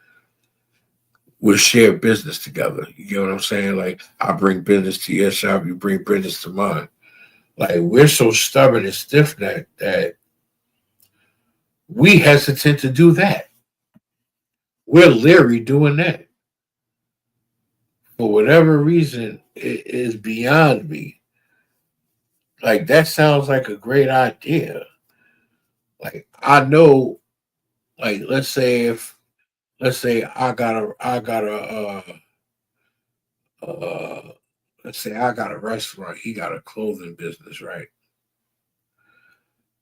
we'll share business together. You get what I'm saying? Like, I bring business to your shop, you bring business to mine. Like, we're so stubborn and stiff-necked that we hesitant to do that. We're leery doing that. For whatever reason, it is beyond me. Like, that sounds like a great idea. Like, I know, like, let's say I got a let's say I got a restaurant, he got a clothing business, right?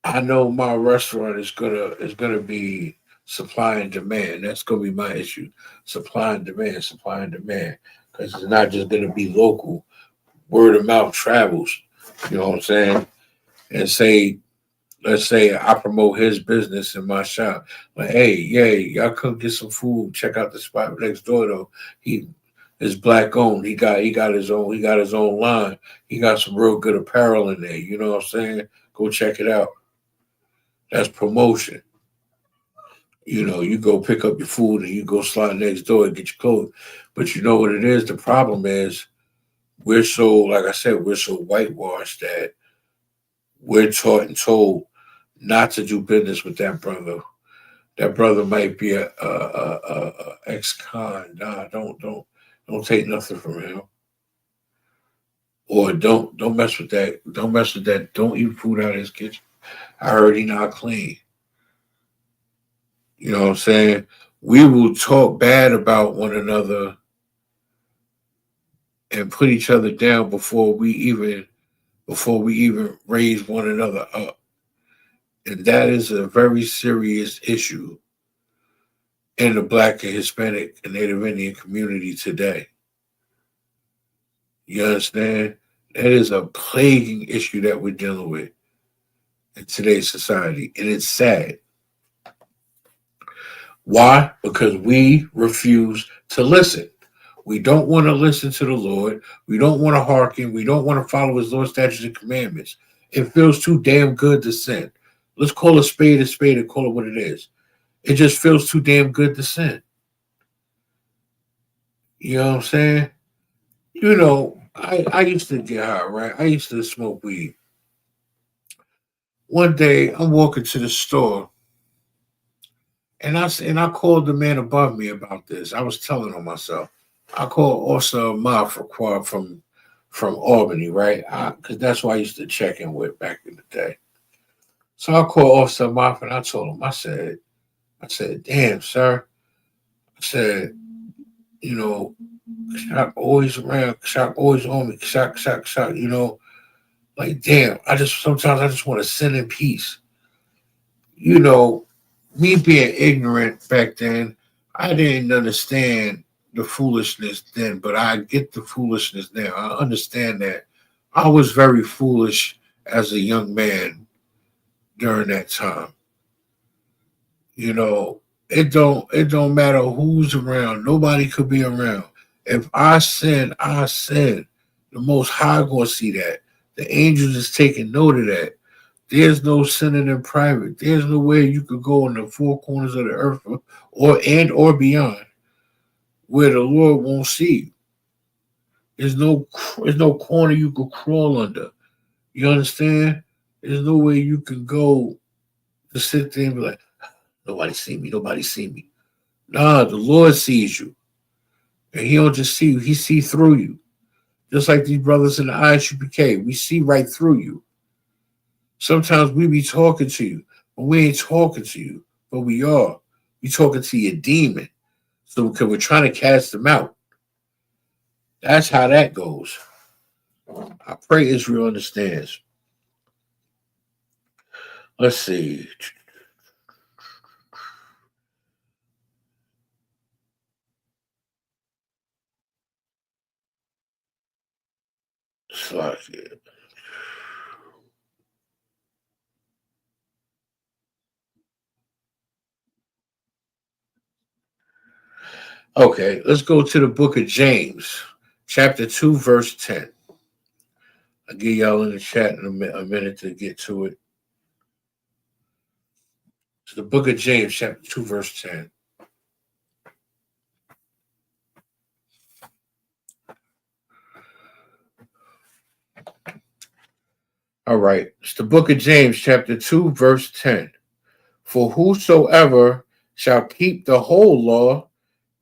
I know my restaurant is gonna be supply and demand. That's gonna be my issue. Supply and demand. Because it's not just gonna be local. Word of mouth travels. You know what I'm saying? And let's say I promote his business in my shop. Like, hey, yeah, y'all come get some food. Check out the spot next door though. He is Black owned. He got his own line. He got some real good apparel in there. You know what I'm saying? Go check it out. That's promotion. You know, you go pick up your food and you go slide next door and get your clothes. But you know what it is? The problem is we're so, like I said, we're so whitewashed that we're taught and told not to do business with that brother. That brother might be a ex-con. Nah, don't take nothing from him. Or don't mess with that. Don't mess with that. Don't eat food out of his kitchen. I heard he not clean. You know what I'm saying? We will talk bad about one another and put each other down before we even raise one another up. And that is a very serious issue in the Black and Hispanic and Native Indian community today. You understand? That is a plaguing issue that we're dealing with in today's society. And it's sad. Why? Because we refuse to listen. We don't want to listen to the Lord. We don't want to hearken. We don't want to follow his Lord's statutes and commandments. It feels too damn good to sin. Let's call a spade and call it what it is. It just feels too damn good to sin. You know what I'm saying? You know, I used to get high, right? I used to smoke weed. One day, I'm walking to the store, and I called the man above me about this. I was telling on myself. I called also Ma from Albany, right? Because that's why I used to check in with back in the day. So I called Officer Ma and I told him, I said, damn, sir. I said, you know, Shock always around, Shock always on me, Shock, you know. Like, damn, sometimes I just want to sin in peace. You know, me being ignorant back then, I didn't understand the foolishness then, but I get the foolishness now. I understand that I was very foolish as a young man during that time. You know, it don't matter who's around. Nobody could be around. If I sin, I sin. The Most High gonna see that. The angels is taking note of that. There's no sinning in private. There's no way you could go in the four corners of the earth or beyond where the Lord won't see you. There's no corner you could crawl under. You understand? There's no way you can go to sit there and be like, nobody see me, nobody see me. Nah, the Lord sees you. And he don't just see you, he see through you. Just like these brothers in the ISUPK, we see right through you. Sometimes we be talking to you, but we ain't talking to you, but we are. We talking to your demon. So because we're trying to cast them out. That's how that goes. I pray Israel understands. Let's see. Okay, let's go to the book of James, chapter 2, verse 10. I'll give y'all in the chat in a minute to get to it. So the book of James, chapter 2, verse 10. All right, it's the book of James, chapter 2, verse 10. For whosoever shall keep the whole law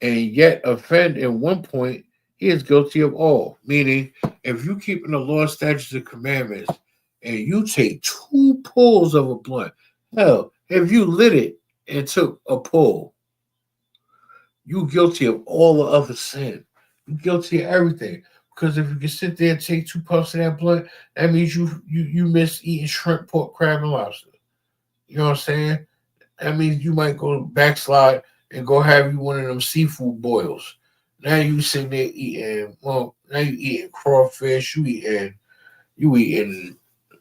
and yet offend in one point, he is guilty of all. Meaning, if you keeping the law, statutes, and commandments, and you take 2 pulls of a blunt, hell, if you lit it and took a pull, you guilty of all the other sin. You guilty of everything. Because if you can sit there and take 2 puffs of that blunt, that means you miss eating shrimp, pork, crab, and lobster. You know what I'm saying? That means you might go backslide and go have you one of them seafood boils. Now you sitting there eating, now you eating crawfish, you eating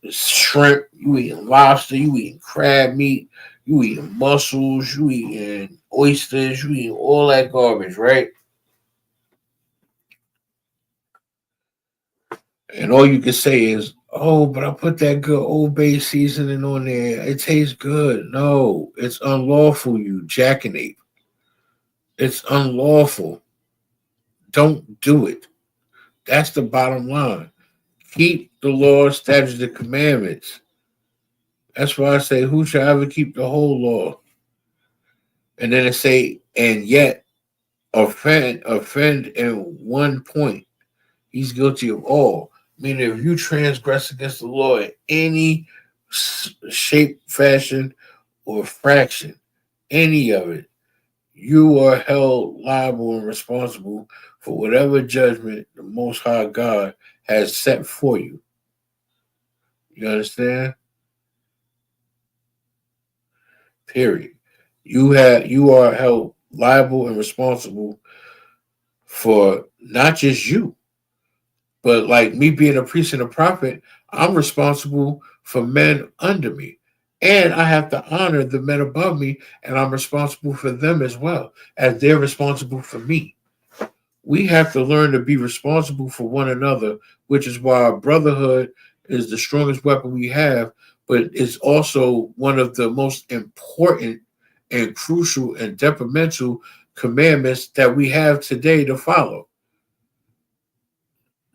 shrimp, you eating lobster, you eating crab meat, you eating mussels, you eating oysters, you eating all that garbage, right? And all you can say is, oh, but I put that good Old Bay seasoning on there. It tastes good. No, it's unlawful, you jackanape. It's unlawful. Don't do it. That's the bottom line. Keep the law, statutes, and commandments. That's why I say, who shall ever keep the whole law? And then it say, and yet offend in one point. He's guilty of all. Meaning, if you transgress against the law in any shape, fashion, or fraction, any of it, you are held liable and responsible for whatever judgment the Most High God has set for you. You understand? Period. You are held liable and responsible for not just you, but like me being a priest and a prophet, I'm responsible for men under me. And I have to honor the men above me, and I'm responsible for them as well, as they're responsible for me. We have to learn to be responsible for one another, which is why our brotherhood is the strongest weapon we have, but it's also one of the most important and crucial and detrimental commandments that we have today to follow.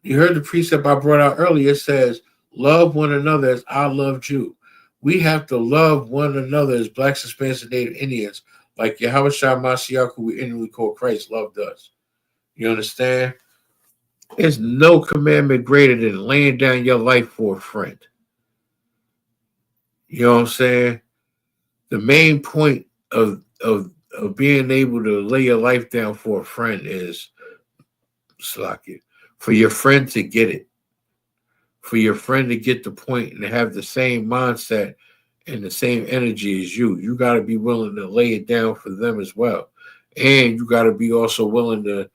You heard the precept I brought out earlier. It says, love one another as I loved you. We have to love one another as Blacks, Hispanics, and Native Indians, like Yahweh Shah Mashiach, who we inwardly call Christ, loved us. You understand? There's no commandment greater than laying down your life for a friend. You know what I'm saying? The main point of being able to lay your life down for a friend is for your friend to get it. For your friend to get the point and have the same mindset and the same energy as you. You got to be willing to lay it down for them as well. And you got to be also willing to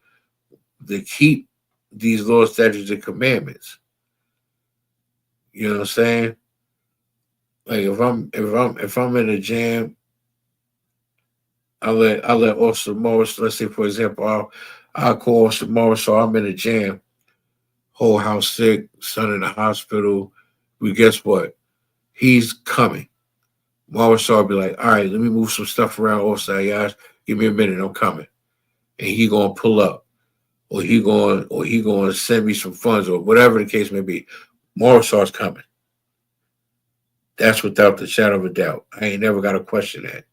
keep these laws, statutes, and commandments. You know what I'm saying? Like if I'm in a jam, I let Officer Morris. Let's say for example, I'll call Officer Morris. So I'm in a jam, whole house sick, son in the hospital. But guess what? He's coming. Morris will be like, all right, let me move some stuff around. Officer Ayash, give me a minute, I'm coming. And he gonna pull up, or he going to send me some funds, or whatever the case may be. Morris's coming. That's without the shadow of a doubt. I ain't never got to question that.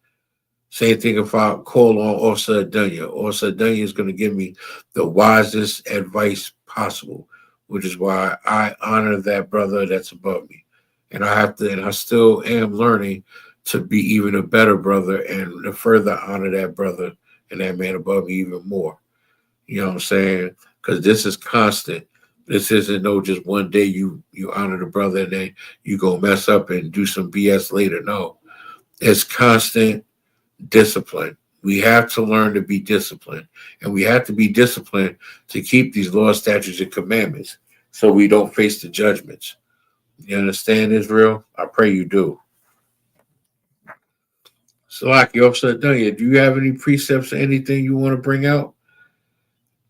Same thing if I call on Officer Adunya. Officer Adunya is going to give me the wisest advice possible, which is why I honor that brother that's above me. And I still am learning to be even a better brother and to further honor that brother and that man above me even more. You know what I'm saying? Because this is constant. This isn't no just one day you honor the brother and then you go mess up and do some BS later. No, it's constant discipline. We have to learn to be disciplined, and we have to be disciplined to keep these laws, statutes, and commandments so we don't face the judgments. You understand, Israel? I pray you do. Salaki, Officer Dunya, do you have any precepts or anything you want to bring out?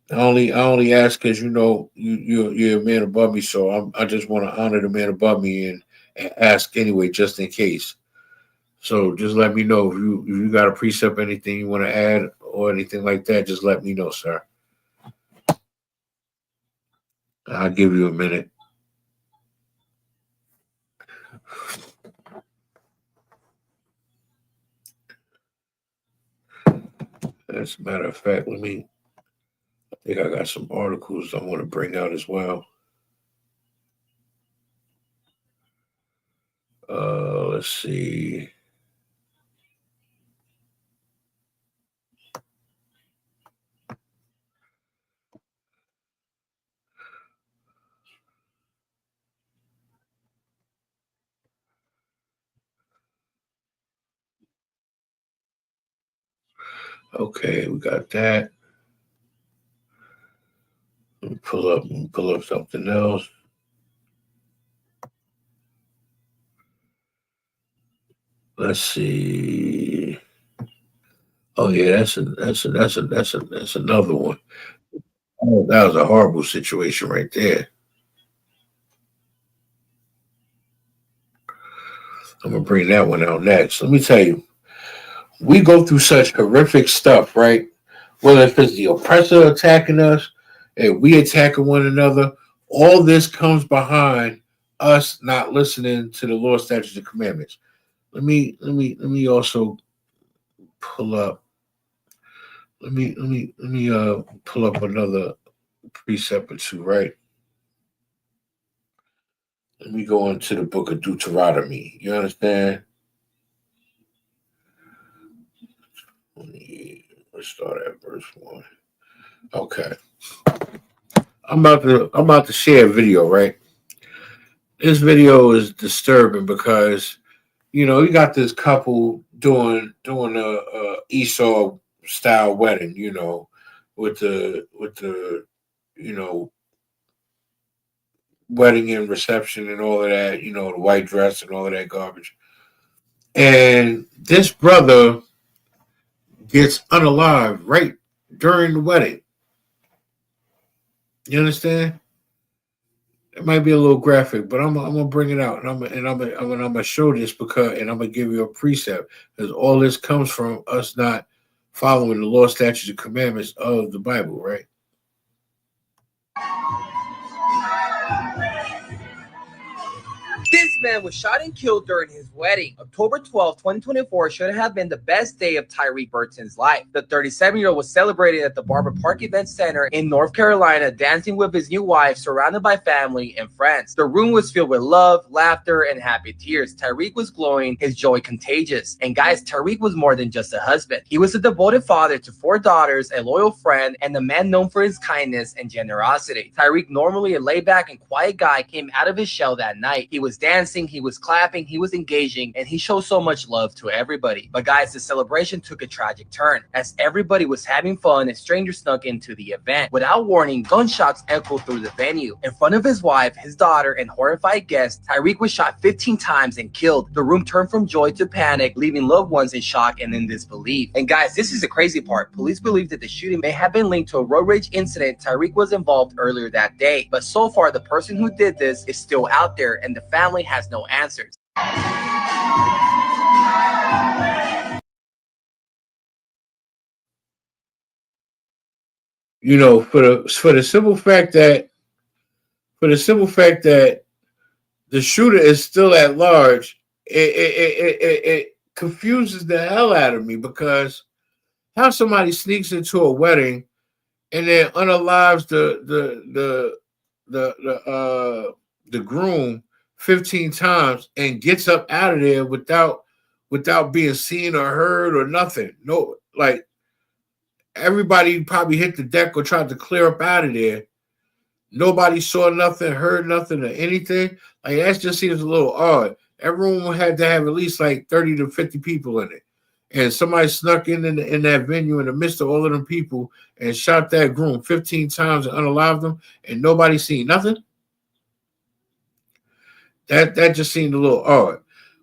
I only ask because you're a man above me, so I just want to honor the man above me and ask anyway, just in case. So just let me know if you got a precept, anything you want to add or anything like that. Just let me know, sir. I'll give you a minute. As a matter of fact, I think I got some articles I want to bring out as well. Let's see. Okay, we got that. Let me pull up something else. Let's see. Oh yeah, that's another one. Oh, that was a horrible situation right there. I'm gonna bring that one out next. Let me tell you, we go through such horrific stuff, right? Whether it's the oppressor attacking us and we attacking one another, all this comes behind us not listening to the law, statutes, and commandments. Let me also pull up. Let me pull up another precept or two, right? Let me go into the book of Deuteronomy. You understand? Let's start at verse 1. Okay. I'm about to share a video, right? This video is disturbing because you got this couple doing a Esau style wedding, with the wedding and reception and all of that, the white dress and all of that garbage. And this brother gets unalived right during the wedding. You understand? It might be a little graphic, but I'm gonna bring it out, and I'm gonna show this and I'm gonna give you a precept because all this comes from us not following the law, statutes, and commandments of the Bible, right? This man was shot and killed during his wedding. October 12, 2024 should have been the best day of Tyreek Burton's life. The 37-year-old was celebrated at the Barber Park Event Center in North Carolina, dancing with his new wife, surrounded by family and friends. The room was filled with love, laughter, and happy tears. Tyreek was glowing, his joy contagious. And guys, Tyreek was more than just a husband. He was a devoted father to 4 daughters, a loyal friend, and a man known for his kindness and generosity. Tyreek, normally a laid-back and quiet guy, came out of his shell that night. He was dancing, he was clapping, he was engaging, and he showed so much love to everybody. But guys, the celebration took a tragic turn. As everybody was having fun, a stranger snuck into the event. Without warning, gunshots echoed through the venue. In front of his wife, his daughter, and horrified guests, Tyreek was shot 15 times and killed. The room turned from joy to panic, leaving loved ones in shock and in disbelief. And guys, this is the crazy part. Police believe that the shooting may have been linked to a road rage incident Tyreek was involved earlier that day. But so far, the person who did this is still out there, and the family has no answers. You know, for the simple fact that the shooter is still at large, it confuses the hell out of me, because how somebody sneaks into a wedding and then unalives the groom 15 times and gets up out of there without being seen or heard or nothing. No, like, everybody probably hit the deck or tried to clear up out of there. Nobody saw nothing, heard nothing, or anything. Like, that just seems a little odd. Every room had to have at least like 30 to 50 people in it. And somebody snuck in that venue in the midst of all of them people and shot that groom 15 times and unalived them, and nobody seen nothing. That just seemed a little odd.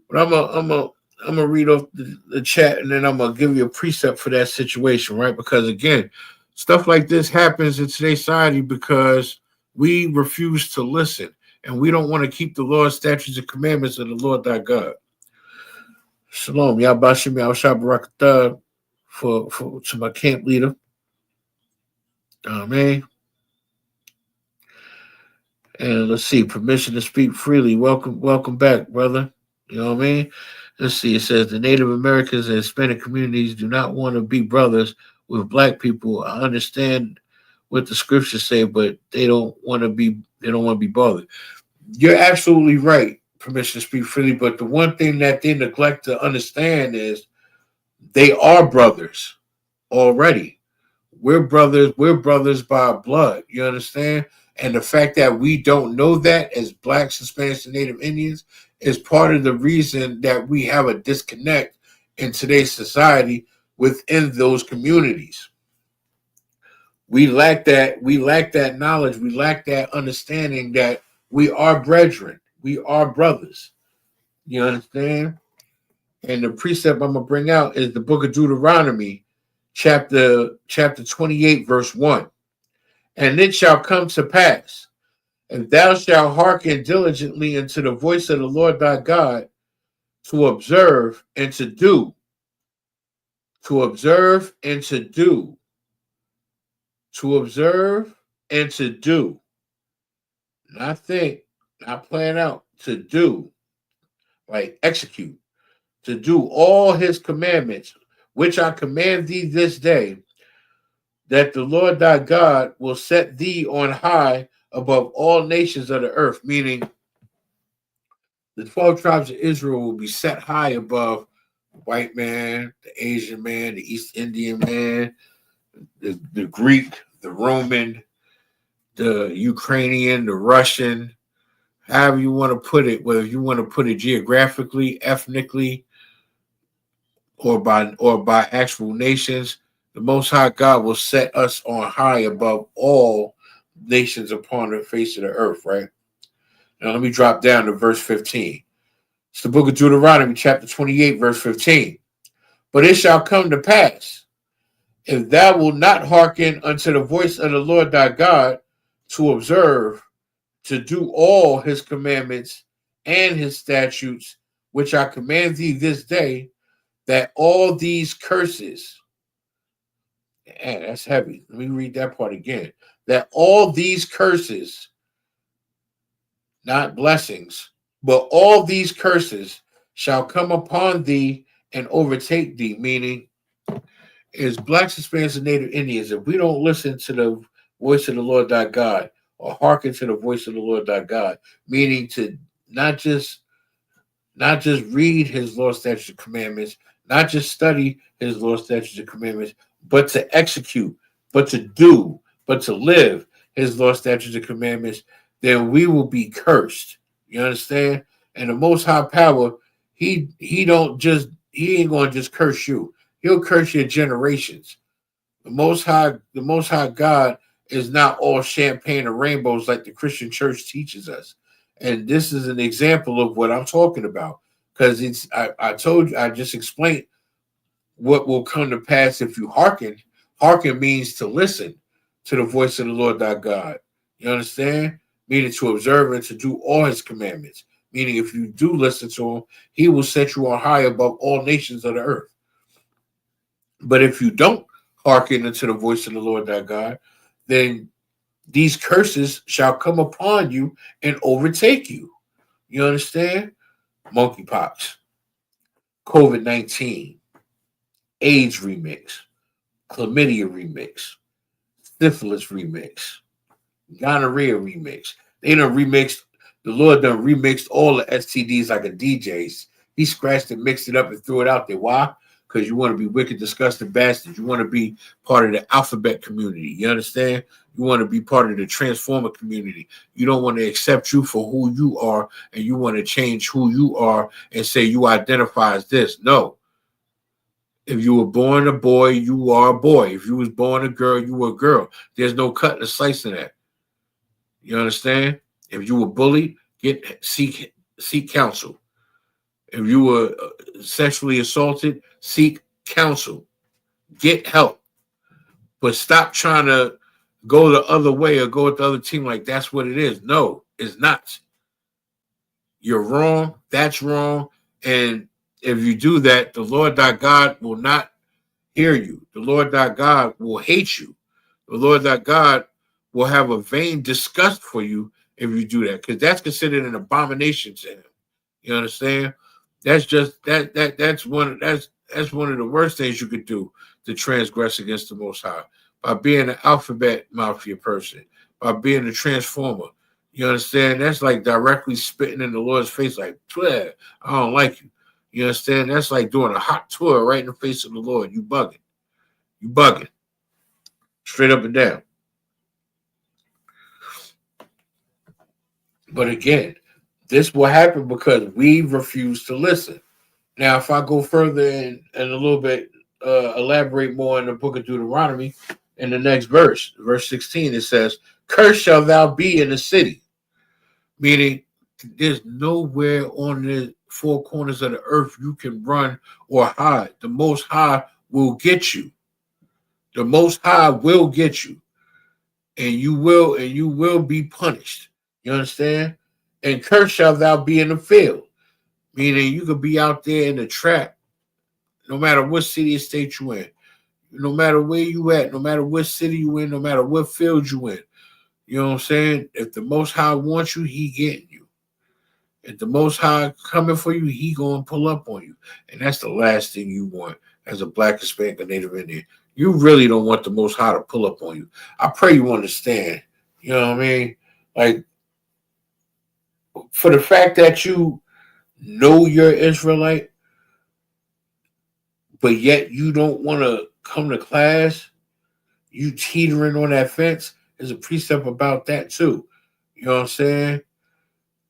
But I'm gonna read off the chat, and then I'm gonna give you a precept for that situation, right? Because again, stuff like this happens in today's society because we refuse to listen, and we don't want to keep the laws, statutes, and commandments of the Lord thy God. Shalom, Yabashim Yahshua Barakatah to my camp leader. Amen. And let's see, permission to speak freely. Welcome back, brother. You know what I mean? Let's see, it says the Native Americans and Hispanic communities do not want to be brothers with black people. I understand what the scriptures say, but they don't want to be bothered. You're absolutely right, permission to speak freely, but the one thing that they neglect to understand is they are brothers already. We're brothers by blood. You understand? And the fact that we don't know that as blacks, Hispanics, and Native Indians is part of the reason that we have a disconnect in today's society within those communities. We lack that knowledge. We lack that understanding that we are brethren. We are brothers. You understand? And the precept I'm going to bring out is the book of Deuteronomy, chapter 28, verse 1. And it shall come to pass, and thou shalt hearken diligently unto the voice of the Lord thy God, to observe and to do. To observe and to do. To observe and to do. Not think, not plan out, to do. Like execute. To do all his commandments, which I command thee this day, that the Lord thy God will set thee on high above all nations of the earth, meaning the 12 tribes of Israel will be set high above the white man, the Asian man, the East Indian man, the Greek, the Roman, the Ukrainian, the Russian, however you want to put it, whether you want to put it geographically, ethnically, or by actual nations. The Most High God will set us on high above all nations upon the face of the earth, right? Now let me drop down to verse 15. It's the book of Deuteronomy, chapter 28, verse 15. But it shall come to pass, if thou wilt not hearken unto the voice of the Lord thy God, to observe, to do all his commandments and his statutes, which I command thee this day, that all these curses, man, that's heavy. Let me read that part again. That all these curses, not blessings, but all these curses shall come upon thee and overtake thee, meaning as blacks, Hispanics, and Native Indians, if we don't listen to the voice of the Lord thy God or hearken to the voice of the Lord thy God, meaning to not just read his law, statutes, and commandments, not just study his law, statutes, and commandments, but to execute, but to do, but to live his law, statutes, and commandments, then we will be cursed. You understand? And the Most High Power, he ain't gonna just curse you. He'll curse your generations. The Most High God is not all champagne and rainbows like the Christian church teaches us. And this is an example of what I'm talking about. Because I told you, I just explained what will come to pass if you hearken. Hearken means to listen to the voice of the Lord thy God. You understand? Meaning to observe and to do all his commandments. Meaning if you do listen to him, he will set you on high above all nations of the earth. But if you don't hearken unto the voice of the Lord thy God, then these curses shall come upon you and overtake you. You understand? Monkeypox, COVID-19, AIDS remix, chlamydia remix, syphilis remix, gonorrhea remix. They done remixed, the Lord done remixed all the STDs like a DJ's. He scratched and mixed it up and threw it out there. Why? Because you want to be wicked, disgusting bastards. You want to be part of the alphabet community. You understand? You want to be part of the transformer community. You don't want to accept you for who you are, and you want to change who you are and say you identify as this. No. If you were born a boy, you are a boy. If you was born a girl, you were a girl. There's no cutting and slicing that. You understand? If you were bullied, seek counsel. If you were sexually assaulted, seek counsel. Get help. But stop trying to go the other way or go with the other team like that's what it is. No, it's not. You're wrong. That's wrong. And if you do that, the Lord thy God will not hear you. The Lord thy God will hate you. The Lord thy God will have a vain disgust for you if you do that, because that's considered an abomination to him. You understand? That's one of the worst things you could do to transgress against the Most High, by being an alphabet mafia person, by being a transformer. You understand? That's like directly spitting in the Lord's face, like, I don't like you. You understand? That's like doing a hot tour right in the face of the Lord. You bugging. You bugging. Straight up and down. But again, this will happen because we refuse to listen. Now, if I go further and a little bit elaborate more in the book of Deuteronomy, in the next verse 16, it says, "Cursed shall thou be in the city," meaning there's nowhere on the four corners of the earth you can run or hide. The Most High will get you. The Most High will get you, and you will be punished. You understand? And cursed shall thou be in the field, meaning you could be out there in the trap, no matter what city or state you in, no matter where you at, no matter what city you in, no matter what field you in. You know what I'm saying? If the Most High wants you, he getting you. If the Most High coming for you, he gonna pull up on you. And that's the last thing you want as a Black, Hispanic, or Native Indian. You really don't want the Most High to pull up on you. I pray you understand. You know what I mean? Like, for the fact that you know you're Israelite, but yet you don't want to come to class, you teetering on that fence. There's a precept about that too. You know what I'm saying?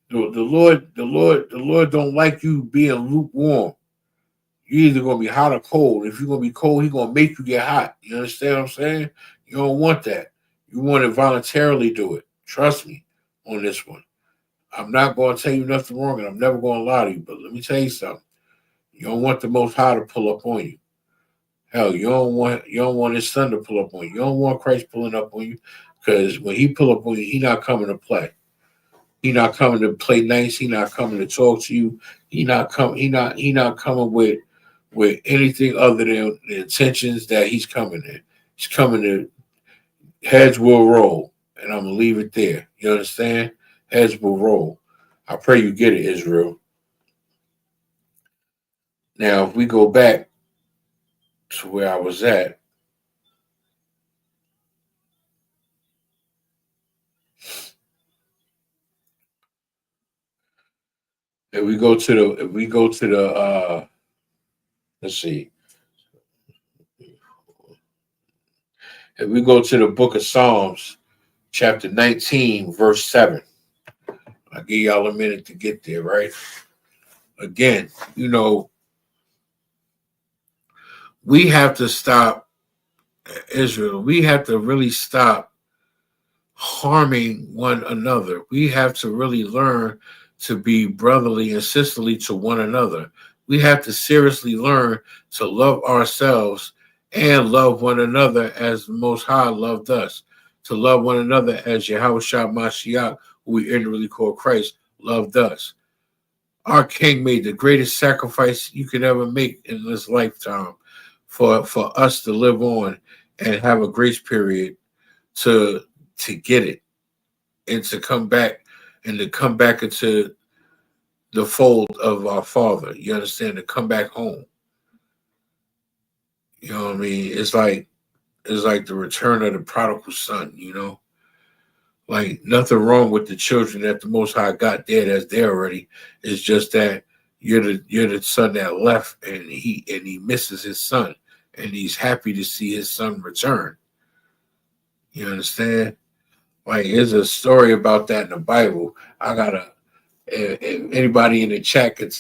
The Lord don't like you being lukewarm. You're either gonna be hot or cold. If you're gonna be cold, he's gonna make you get hot. You understand what I'm saying? You don't want that. You want to voluntarily do it. Trust me on this one. I'm not gonna tell you nothing wrong, and I'm never gonna lie to you. But let me tell you something. You don't want the Most High to pull up on you. Hell, you don't want his son to pull up on you. You don't want Christ pulling up on you, because when he pull up on you, he not coming to play. He not coming to play nice. He not coming to talk to you. He not coming with anything other than the intentions that he's coming in. He's coming to heads will roll, and I'm gonna leave it there. You understand? Heads will roll. I pray you get it, Israel. Now, if we go back to where I was at, if we go to the let's see. If we go to the book of Psalms, chapter 19, verse 7. I give y'all a minute to get there, right? Again, you know, we have to stop Israel. We have to really stop harming one another. We have to really learn to be brotherly and sisterly to one another. We have to seriously learn to love ourselves and love one another as the Most High loved us, to love one another as Yahushua Mashiach, who we inwardly call Christ, loved us. Our King made the greatest sacrifice you could ever make in this lifetime for us to live on and have a grace period to get it and to come back into the fold of our Father. You understand? To come back home. You know what I mean? It's like the return of the prodigal son, you know? Like nothing wrong with the children that the Most High got there that's there already. It's just that you're the son that left and he misses his son and he's happy to see his son return. You understand? Like there's a story about that in the Bible. I gotta if anybody in the chat could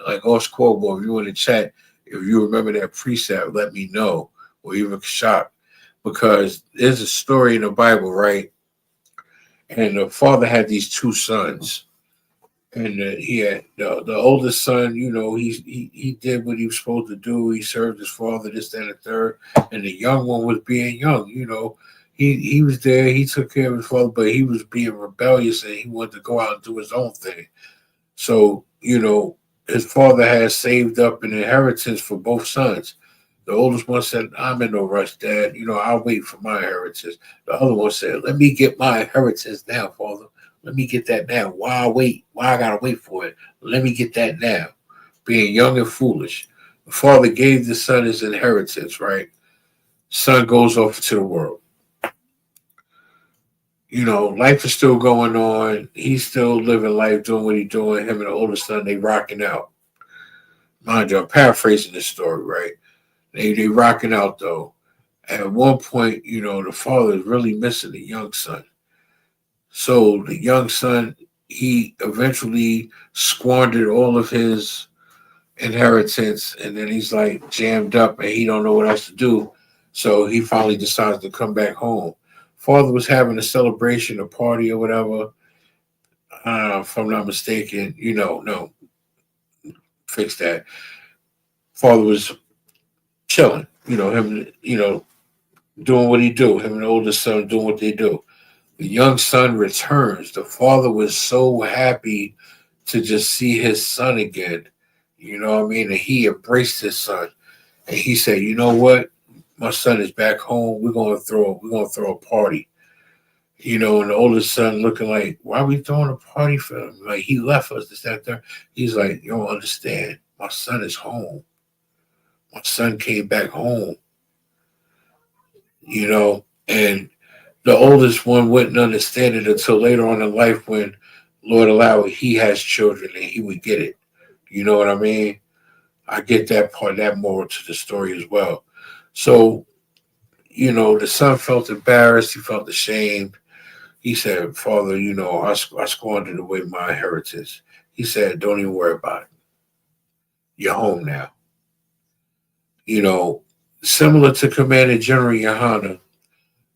like Osh Quobo, if you in the chat, if you remember that precept, let me know. Or even Shop. Because there's a story in the Bible, right? And the father had these two sons, and he had the oldest son. You know, he did what he was supposed to do. He served his father, this, that, and the third. And the young one was being young. You know, he was there. He took care of his father, but he was being rebellious and he wanted to go out and do his own thing. So you know, his father had saved up an inheritance for both sons. The oldest one said, I'm in no rush, Dad. You know, I'll wait for my inheritance. The other one said, let me get my inheritance now, Father. Let me get that now. Why wait? Why I gotta wait for it? Let me get that now. Being young and foolish. The father gave the son his inheritance, right? Son goes off to the world. You know, life is still going on. He's still living life, doing what he's doing. Him and the oldest son, they rocking out. Mind you, I'm paraphrasing this story, right? They rocking out though. At one point, you know, the father is really missing the young son. So the young son, he eventually squandered all of his inheritance, and then he's like jammed up and he don't know what else to do. So he finally decides to come back home. Father was having a celebration, a party or whatever. If I'm not mistaken, you know, no, fix that. Father was chilling, you know, him, you know, doing what he do, him and the oldest son doing what they do. The young son returns. The father was so happy to just see his son again. You know what I mean? And he embraced his son. And he said, you know what? My son is back home. We're gonna throw a party. You know, and the oldest son looking like, why are we throwing a party for him? Like he left us, this, that, there. He's like, you don't understand. My son is home. My son came back home. You know, and the oldest one wouldn't understand it until later on in life when Lord allowed he has children and he would get it. You know what I mean? I get that part, that moral to the story as well. So, you know, the son felt embarrassed. He felt ashamed. He said, Father, you know, I squandered away my inheritance. He said, don't even worry about it. You're home now. You know, similar to Commander General Yahanna,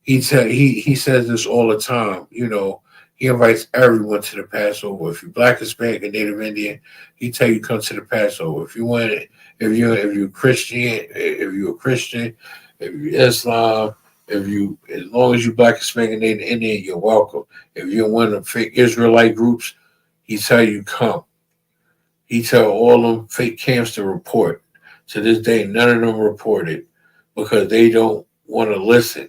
he says this all the time. You know, he invites everyone to the Passover. If you're Black, Hispanic, and Native Indian, he tell you come to the Passover. If you want it, if you're Christian, if you're a Christian, if you're Islam, as long as you're Black, Hispanic, and Native Indian, you're welcome. If you're one of the fake Israelite groups, he tell you come. He tell all them fake camps to report. To this day, none of them reported because they don't want to listen.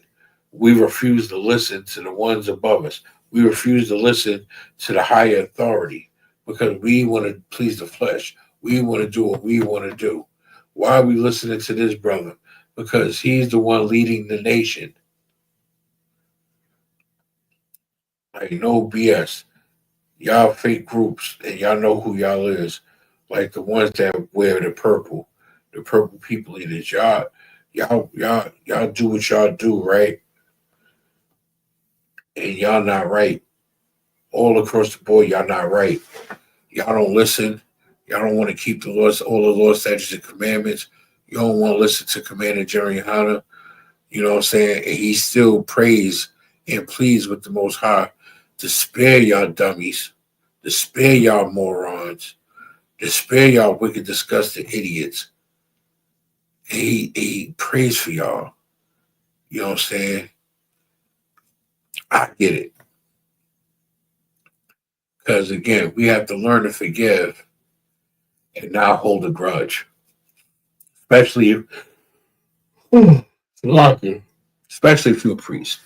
We refuse to listen to the ones above us. We refuse to listen to the higher authority because we want to please the flesh. We want to do what we want to do. Why are we listening to this brother? Because he's the one leading the nation. Like, no BS. Y'all fake groups, and y'all know who y'all is. Like the ones that wear the purple people eaters. Y'all do what y'all do, right? And y'all not right. all across the board, y'all not right. Y'all don't listen. Y'all don't want to keep the laws, all the law, statutes, and commandments. You don't want to listen to Commander General YAHANNA. You know what I'm saying? And he still prays and pleads with the Most High to spare y'all dummies, to spare y'all morons, to spare y'all wicked, disgusting idiots. And he prays for y'all. You know what I'm saying? I get it. Because again, we have to learn to forgive and not hold a grudge. Especially if especially if you're a priest.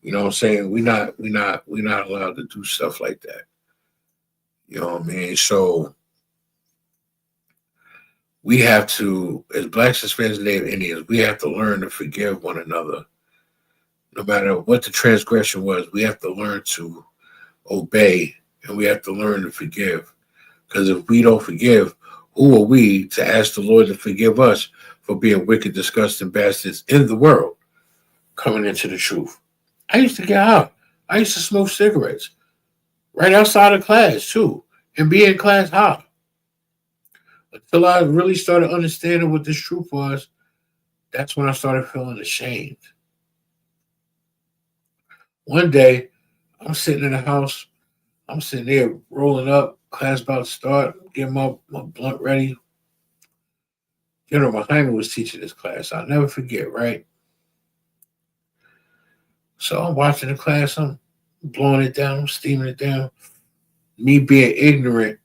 You know what I'm saying? We're not allowed to do stuff like that. You know what I mean? So we have to, as Blacks, Hispanics, and Native Indians, we have to learn to forgive one another. No matter what the transgression was, we have to learn to obey, and we have to learn to forgive. Because if we don't forgive, who are we to ask the Lord to forgive us for being wicked, disgusting bastards in the world coming into the truth? I used to get high. I used to smoke cigarettes right outside of class, too, and be in class high. Until I really started understanding what this truth was, that's when I started feeling ashamed. One day, I'm sitting in the house. I'm sitting there rolling up. Class about to start. Getting my blunt ready. General YAHANNA was teaching this class. I'll never forget, right? So I'm watching the class. I'm blowing it down. I'm steaming it down. Me being ignorant,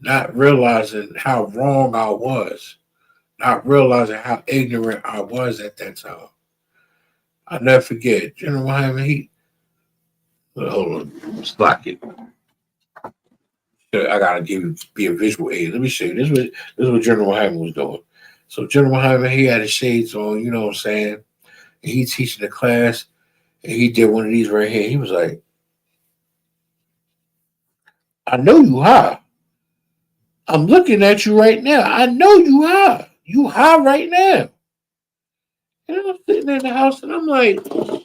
not realizing how wrong I was. Not realizing how ignorant I was at that time. I'll never forget. General YAHANNA, hold on. Slack it. I gotta be a visual aid. Let me show you. This is what General YAHANNA was doing. So General YAHANNA, he had his shades on, you know what I'm saying? And he teaching the class, and he did one of these right here. He was like, I know you high. I'm looking at you right now. I know you high. You high right now. And I'm sitting in the house, and I'm like, how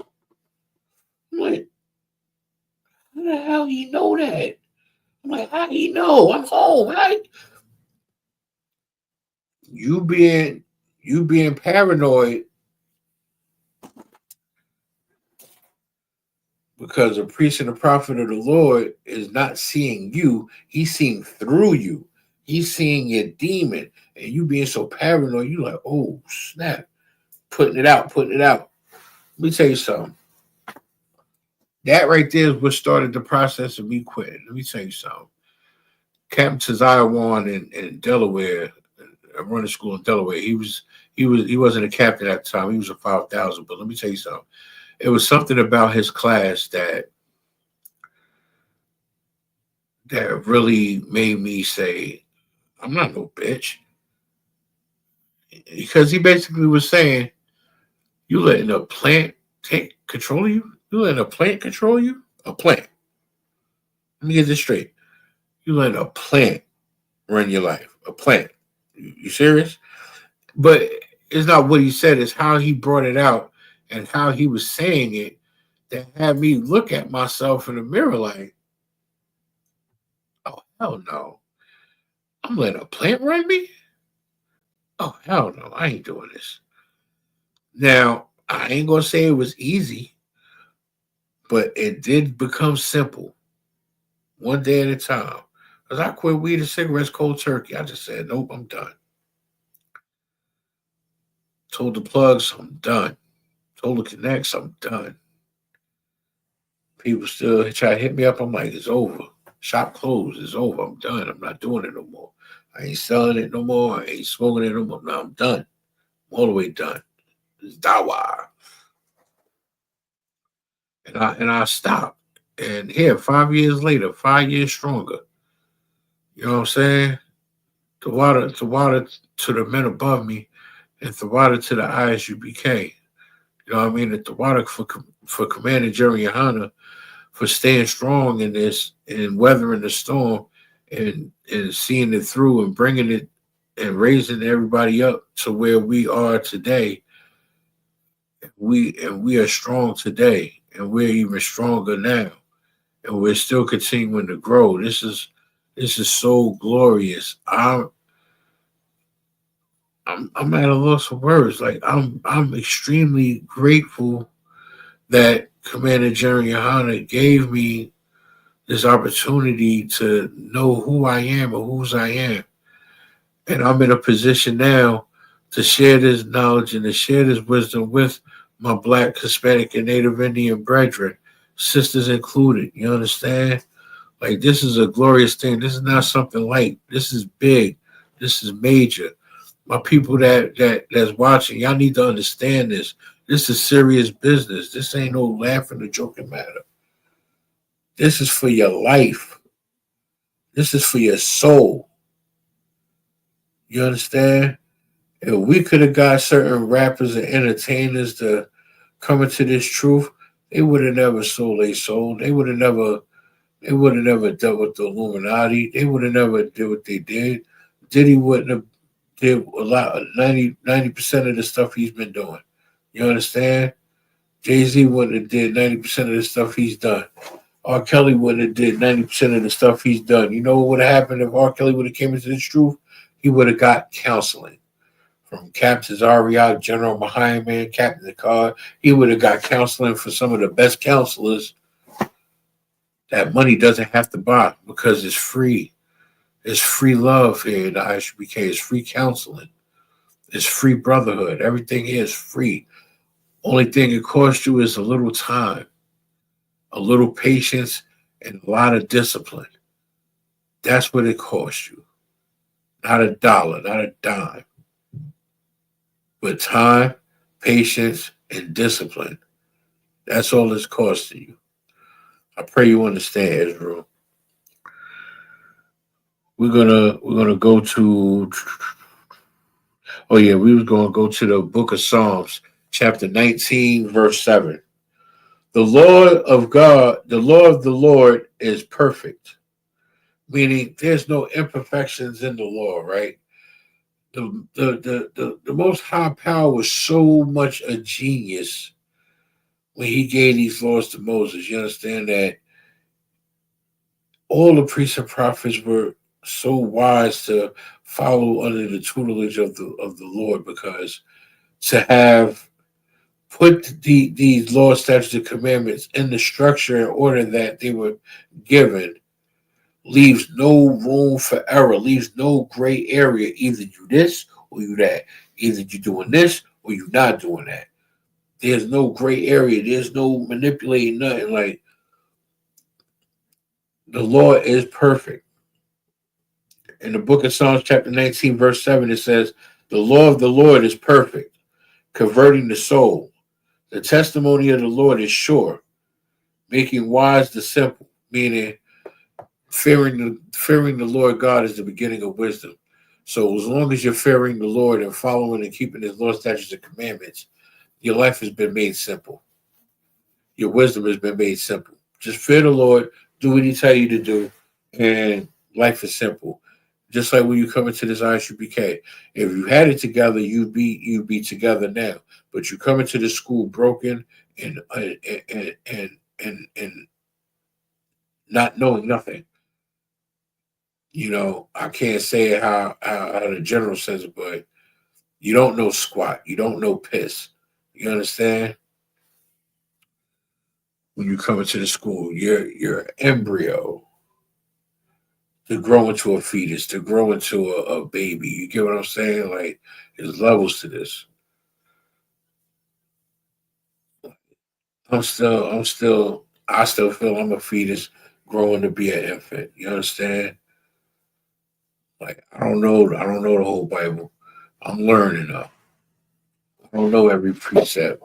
the hell he know that? I'm like, how he know? I'm home. You being paranoid because a priest and a prophet of the Lord is not seeing you. He's seeing through you. He's seeing your demon. And you being so paranoid, you like, oh, snap. Putting it out. Let me tell you something. That right there is what started the process of me quitting. Let me tell you something. Captain Tizaya Wan in Delaware, I run a school in Delaware. He wasn't a captain at the time. He was a 5,000. But let me tell you something. It was something about his class that really made me say, I'm not no bitch. Because he basically was saying, you letting a plant take control of you? You letting a plant control you? A plant. Let me get this straight. You letting a plant run your life. A plant. You serious? But it's not what he said, it's how he brought it out and how he was saying it that had me look at myself in the mirror like, oh, hell no. I'm letting a plant run me? Oh, hell no. I ain't doing this. Now, I ain't going to say it was easy, but it did become simple. One day at a time. Because I quit weed and cigarettes cold turkey. I just said, nope, I'm done. Told the plugs, I'm done. Told the connects, I'm done. People still try to hit me up. I'm like, it's over. Shop closed. It's over. I'm done. I'm not doing it no more. I ain't selling it no more. I ain't smoking it no more. No, I'm done. I'm all the way done. It's dawa. And I stopped. And here, 5 years later, 5 years stronger. You know what I'm saying? The water to the men above me, and the water to the ISUPK. You know what I mean? The water for Commander General YAHANNA for staying strong in this and weathering the storm and seeing it through and bringing it and raising everybody up to where we are today. We are strong today, and we're even stronger now. and we're still continuing to grow. This is so glorious. I'm at a loss of words. Like I'm extremely grateful that Commander General YAHANNA gave me this opportunity to know who I am or whose I am. And I'm in a position now to share this knowledge and to share this wisdom with my Black, Hispanic, and Native Indian brethren, sisters included. You understand? Like, this is a glorious thing. This is not something light. This is big. This is major. My people that's watching, y'all need to understand this. This is serious business. This ain't no laughing or joking matter. This is for your life. This is for your soul. You understand? If we could have got certain rappers and entertainers to come into this truth, they would have never sold their soul. They would have never dealt with the Illuminati. They would have never did what they did. Diddy wouldn't have did a lot, 90% of the stuff he's been doing. You understand? Jay-Z wouldn't have did 90% of the stuff he's done. R. Kelly wouldn't have did 90% of the stuff he's done. You know what would have happened if R. Kelly would have came into this truth? He would have got counseling from Captain Zariak, General Mahayman, Captain Nicard. He would have got counseling for some of the best counselors that money doesn't have to buy because it's free. It's free love here in the ISUPK. It's free counseling. It's free brotherhood. Everything here is free. Only thing it costs you is a little time, a little patience, and a lot of discipline. That's what it costs you. Not a dollar, not a dime. But time, patience, and discipline. That's all it's costing you. I pray you understand, Israel. We're gonna go to. Oh yeah, we was gonna go to the Book of Psalms, chapter 19, verse 7. The law of the Lord is perfect, meaning there's no imperfections in the law, right? The Most High Power was so much a genius when he gave these laws to Moses. You understand that all the priests and prophets were so wise to follow under the tutelage of the Lord, because to have put these laws, statutes, and commandments in the structure and order that they were given leaves no room for error, leaves no gray area. Either you this or you that. Either you doing this or you not doing that. There's no gray area. There's no manipulating nothing. Like, the law is perfect. In the book of Psalms, chapter 19, verse 7, it says, the law of the Lord is perfect, converting the soul. The testimony of the Lord is sure, making wise the simple, meaning fearing the Lord God is the beginning of wisdom. So as long as you're fearing the Lord and following and keeping his law, statutes, and commandments, your life has been made simple. Your wisdom has been made simple. Just fear the Lord, do what he tell you to do, and life is simple. Just like when you come into this ISUPK, if you had it together, you'd be together now. But you come into this school broken and not knowing nothing. You know, I can't say it how the general says it, but you don't know squat. You don't know piss. You understand? When you come into the school, you're embryo to grow into a fetus, to grow into a baby. You get what I'm saying? Like, there's levels to this. I still feel I'm a fetus growing to be an infant. You understand? Like, I don't know the whole Bible. I'm learning though. I don't know every precept.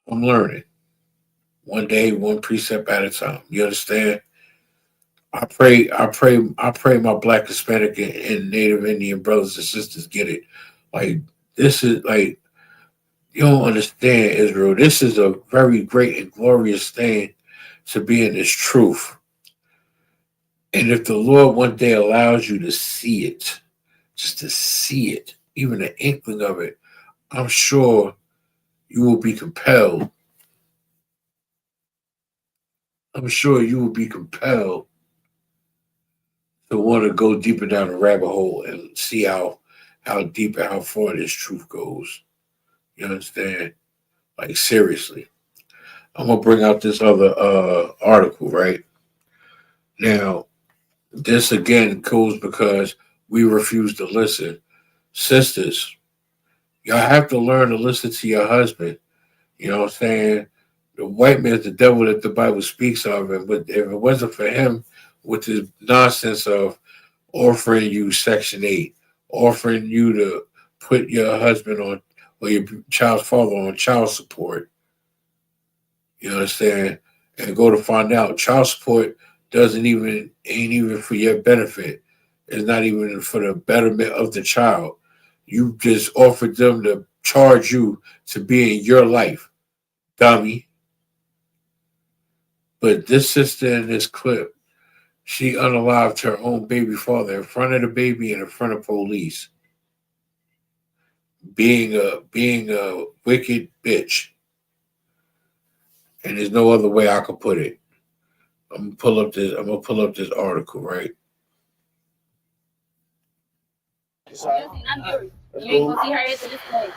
I'm learning. One day, one precept at a time. You understand? I pray my Black, Hispanic, and Native Indian brothers and sisters get it. Like, this is like, you don't understand, Israel. This is a very great and glorious thing to be in this truth. And if the Lord one day allows you to see it, just to see it, even an inkling of it, I'm sure you will be compelled I'm sure you will be compelled to want to go deeper down the rabbit hole and see how deep and how far this truth goes. You understand? Like seriously. I'm gonna bring out this other article right now. This again goes because we refuse to listen. Sisters, y'all have to learn to listen to your husband. You know what I'm saying? The white man's the devil that the Bible speaks of, but if it wasn't for him with his nonsense of offering you Section 8, offering you to put your husband on or your child's father on child support, you understand? And go to find out child support ain't even for your benefit. It's not even for the betterment of the child. You just offered them to charge you to be in your life, dummy. But this sister in this clip, she unalived her own baby father in front of the baby and in front of police, being a wicked bitch. And there's no other way I could put it. I'm gonna pull up this article, right? I'm yours. You ain't gonna see her after this day.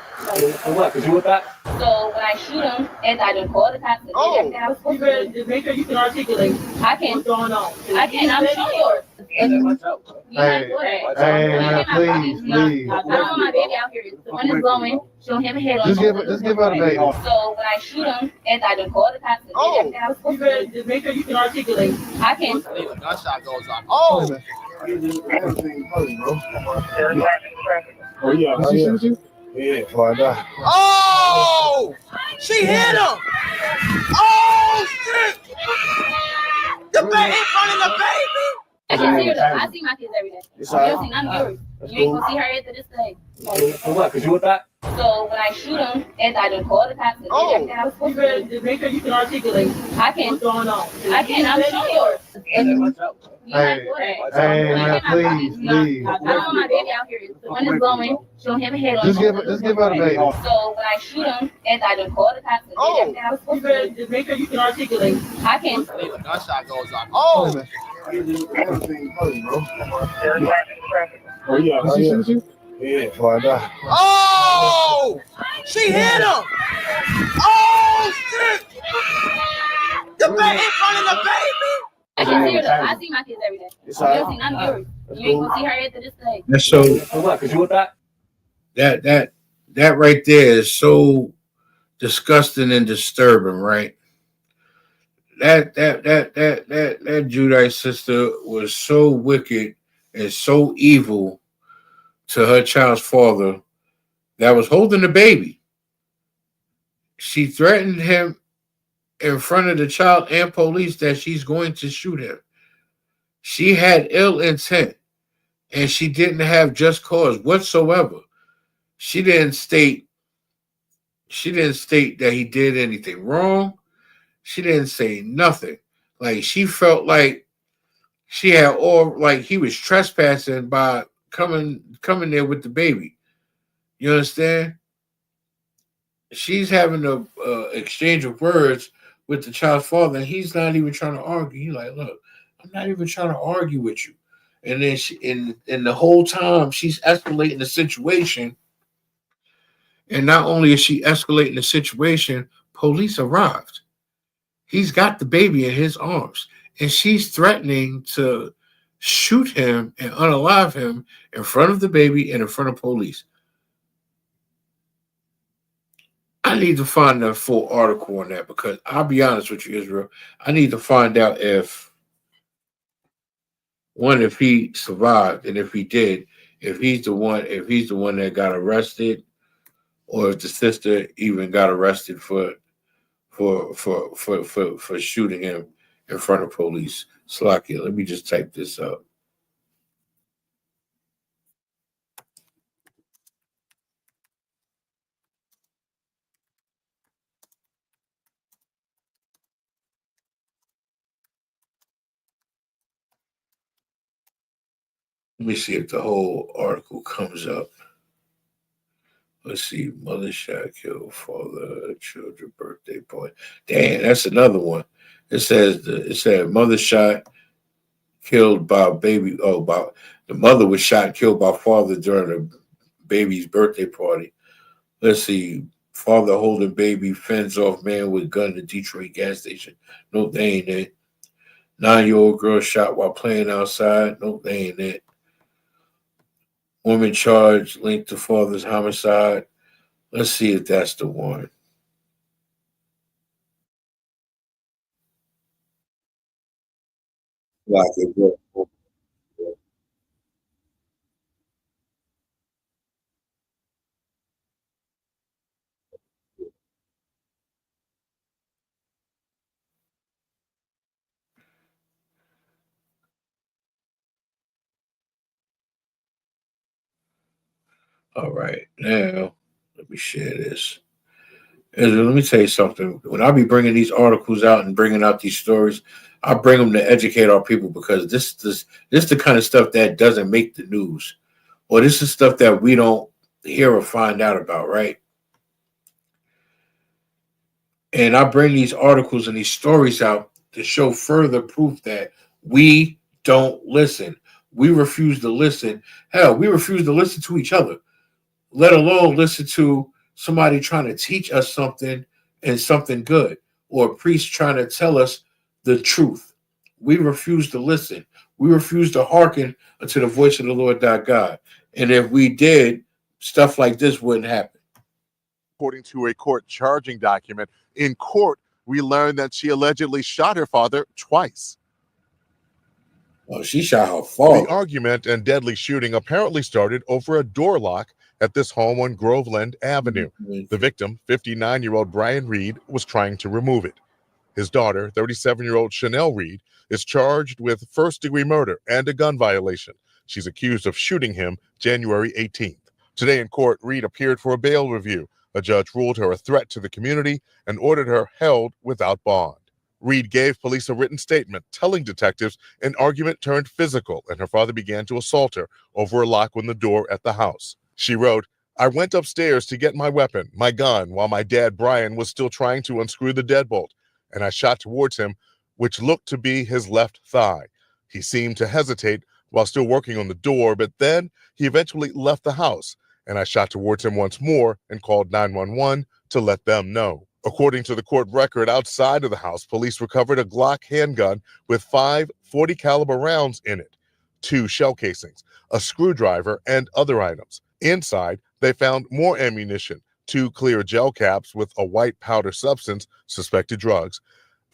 For what? Cause you with that? So when I shoot him, and I done call the cops. Oh, you better just make sure you can articulate. I can. What's going on? I can. I'm showing yours. Hey, man, please. I don't want my baby out here. The wind is blowing. She don't have a head on. Just give her the baby. So when I shoot him, and I done call the cops. Oh, you better just make sure you can articulate. I can. Gunshot goes off. Oh. Oh yeah, she shoot you? Yeah, Oh! She hit him! Oh shit! The baby in front of the baby! I can see her though. I see my kids every day. I'm yours. You ain't gonna see her after this day. For what? Cause you with that? So when I shoot him, and I done call the cops. Oh, you better just make sure you can articulate. I can. What's going on? I can. I'm showing yours. Hey, man, please. I don't want my baby out here. The wind is blowing. She don't have a head on. Just give her the baby. So when I shoot him, and I done call the cops. Oh, you better just make sure you can articulate. I can. Gunshot goes off. Oh. Oh yeah, she shoot you? Yeah, Oh! She hit him! Oh shit! The baby in front of the baby! I can see her though. I see my kids every day. I'm yours. You ain't gonna see her after this day. That's so. For what? Cause you with that? That right there is so disgusting and disturbing, right? That Judite sister was so wicked and so evil to her child's father that was holding the baby. She threatened him in front of the child and police that she's going to shoot him. She had ill intent and she didn't have just cause whatsoever. She didn't state that he did anything wrong. She didn't say nothing. Like she felt like she had all like he was trespassing by coming there with the baby. You understand? She's having a exchange of words with the child's father, and he's not even trying to argue. He's like, "Look, I'm not even trying to argue with you." And then in the whole time she's escalating the situation. And not only is she escalating the situation, police arrived. He's got the baby in his arms, and she's threatening to shoot him and unalive him in front of the baby and in front of police. I need to find a full article on that because I'll be honest with you, Israel. I need to find out if he survived, and if he did, if he's the one that got arrested, or if the sister even got arrested for shooting him in front of police. Slakia, let me just type this up. Let me see if the whole article comes up. Let's see. Mother shot, killed father, children, birthday party. Damn, that's another one. It said mother shot, killed by baby. Oh, by the mother was shot and killed by father during the baby's birthday party. Let's see. Father holding baby, fends off man with gun at Detroit gas station. No, they ain't it. 9-year-old girl shot while playing outside. No, they ain't it. Woman charged linked to father's homicide. Let's see if that's the one. Like it was. All right, now let me share this. Ezra, let me tell you something. When I be bringing these articles out and bringing out these stories, I bring them to educate our people because this is the kind of stuff that doesn't make the news, or this is stuff that we don't hear or find out about, right? And I bring these articles and these stories out to show further proof that we don't listen. We refuse to listen. Hell, we refuse to listen to each other, let alone listen to somebody trying to teach us something and something good, or a priest trying to tell us the truth. We refuse to listen. We refuse to hearken unto the voice of the Lord thy God. And if we did, stuff like this wouldn't happen. According to a court charging document, in court, we learned that she allegedly shot her father twice. Oh, she shot her father. The argument and deadly shooting apparently started over a door lock at this home on Groveland Avenue. The victim, 59-year-old Brian Reed, was trying to remove it. His daughter, 37-year-old Chanel Reed, is charged with first-degree murder and a gun violation. She's accused of shooting him January 18th. Today in court, Reed appeared for a bail review. A judge ruled her a threat to the community and ordered her held without bond. Reed gave police a written statement telling detectives an argument turned physical and her father began to assault her over a lock on the door at the house. She wrote, "I went upstairs to get my weapon, my gun, while my dad Brian was still trying to unscrew the deadbolt, and I shot towards him, which looked to be his left thigh. He seemed to hesitate while still working on the door, but then he eventually left the house, and I shot towards him once more and called 911 to let them know." According to the court record, outside of the house, police recovered a Glock handgun with 5 .40 caliber rounds in it, 2 shell casings, a screwdriver, and other items. Inside, they found more ammunition, 2 clear gel caps with a white powder substance, suspected drugs,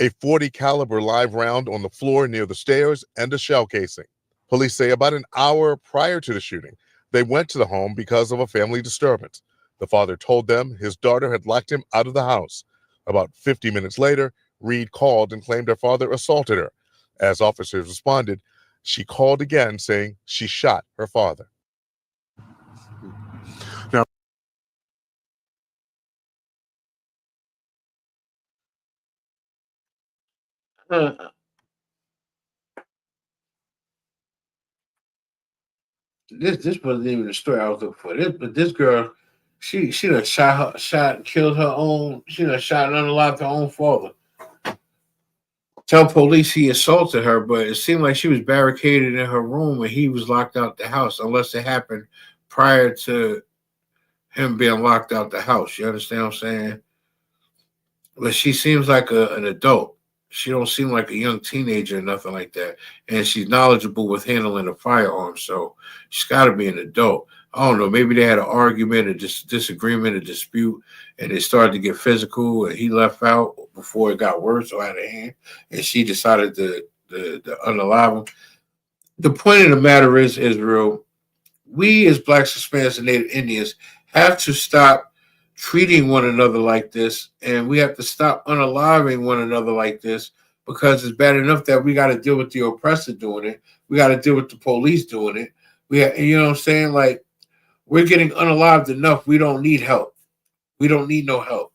a .40 caliber live round on the floor near the stairs, and a shell casing. Police say about an hour prior to the shooting, they went to the home because of a family disturbance. The father told them his daughter had locked him out of the house. About 50 minutes later, Reed called and claimed her father assaulted her. As officers responded, she called again saying she shot her father. Now, This wasn't even the story I was looking for. This girl, she done shot and killed her own. She done shot and unalived her own father. Tell police he assaulted her, but it seemed like she was barricaded in her room and he was locked out the house, unless it happened prior to him being locked out the house. You understand what I'm saying? But she seems like an adult. She don't seem like a young teenager or nothing like that. And she's knowledgeable with handling a firearm, so she's got to be an adult. I don't know. Maybe they had an argument, a disagreement, a dispute, and it started to get physical, and he left out before it got worse or out of hand, and she decided to unalive him. The point of the matter is, Israel, we as Blacks, Hispanics, and Native Indians have to stop treating one another like this, and we have to stop unaliving one another like this, because it's bad enough that we got to deal with the oppressor doing it. We got to deal with the police doing it. You know what I'm saying? Like, we're getting unalived enough. We don't need help. We don't need no help.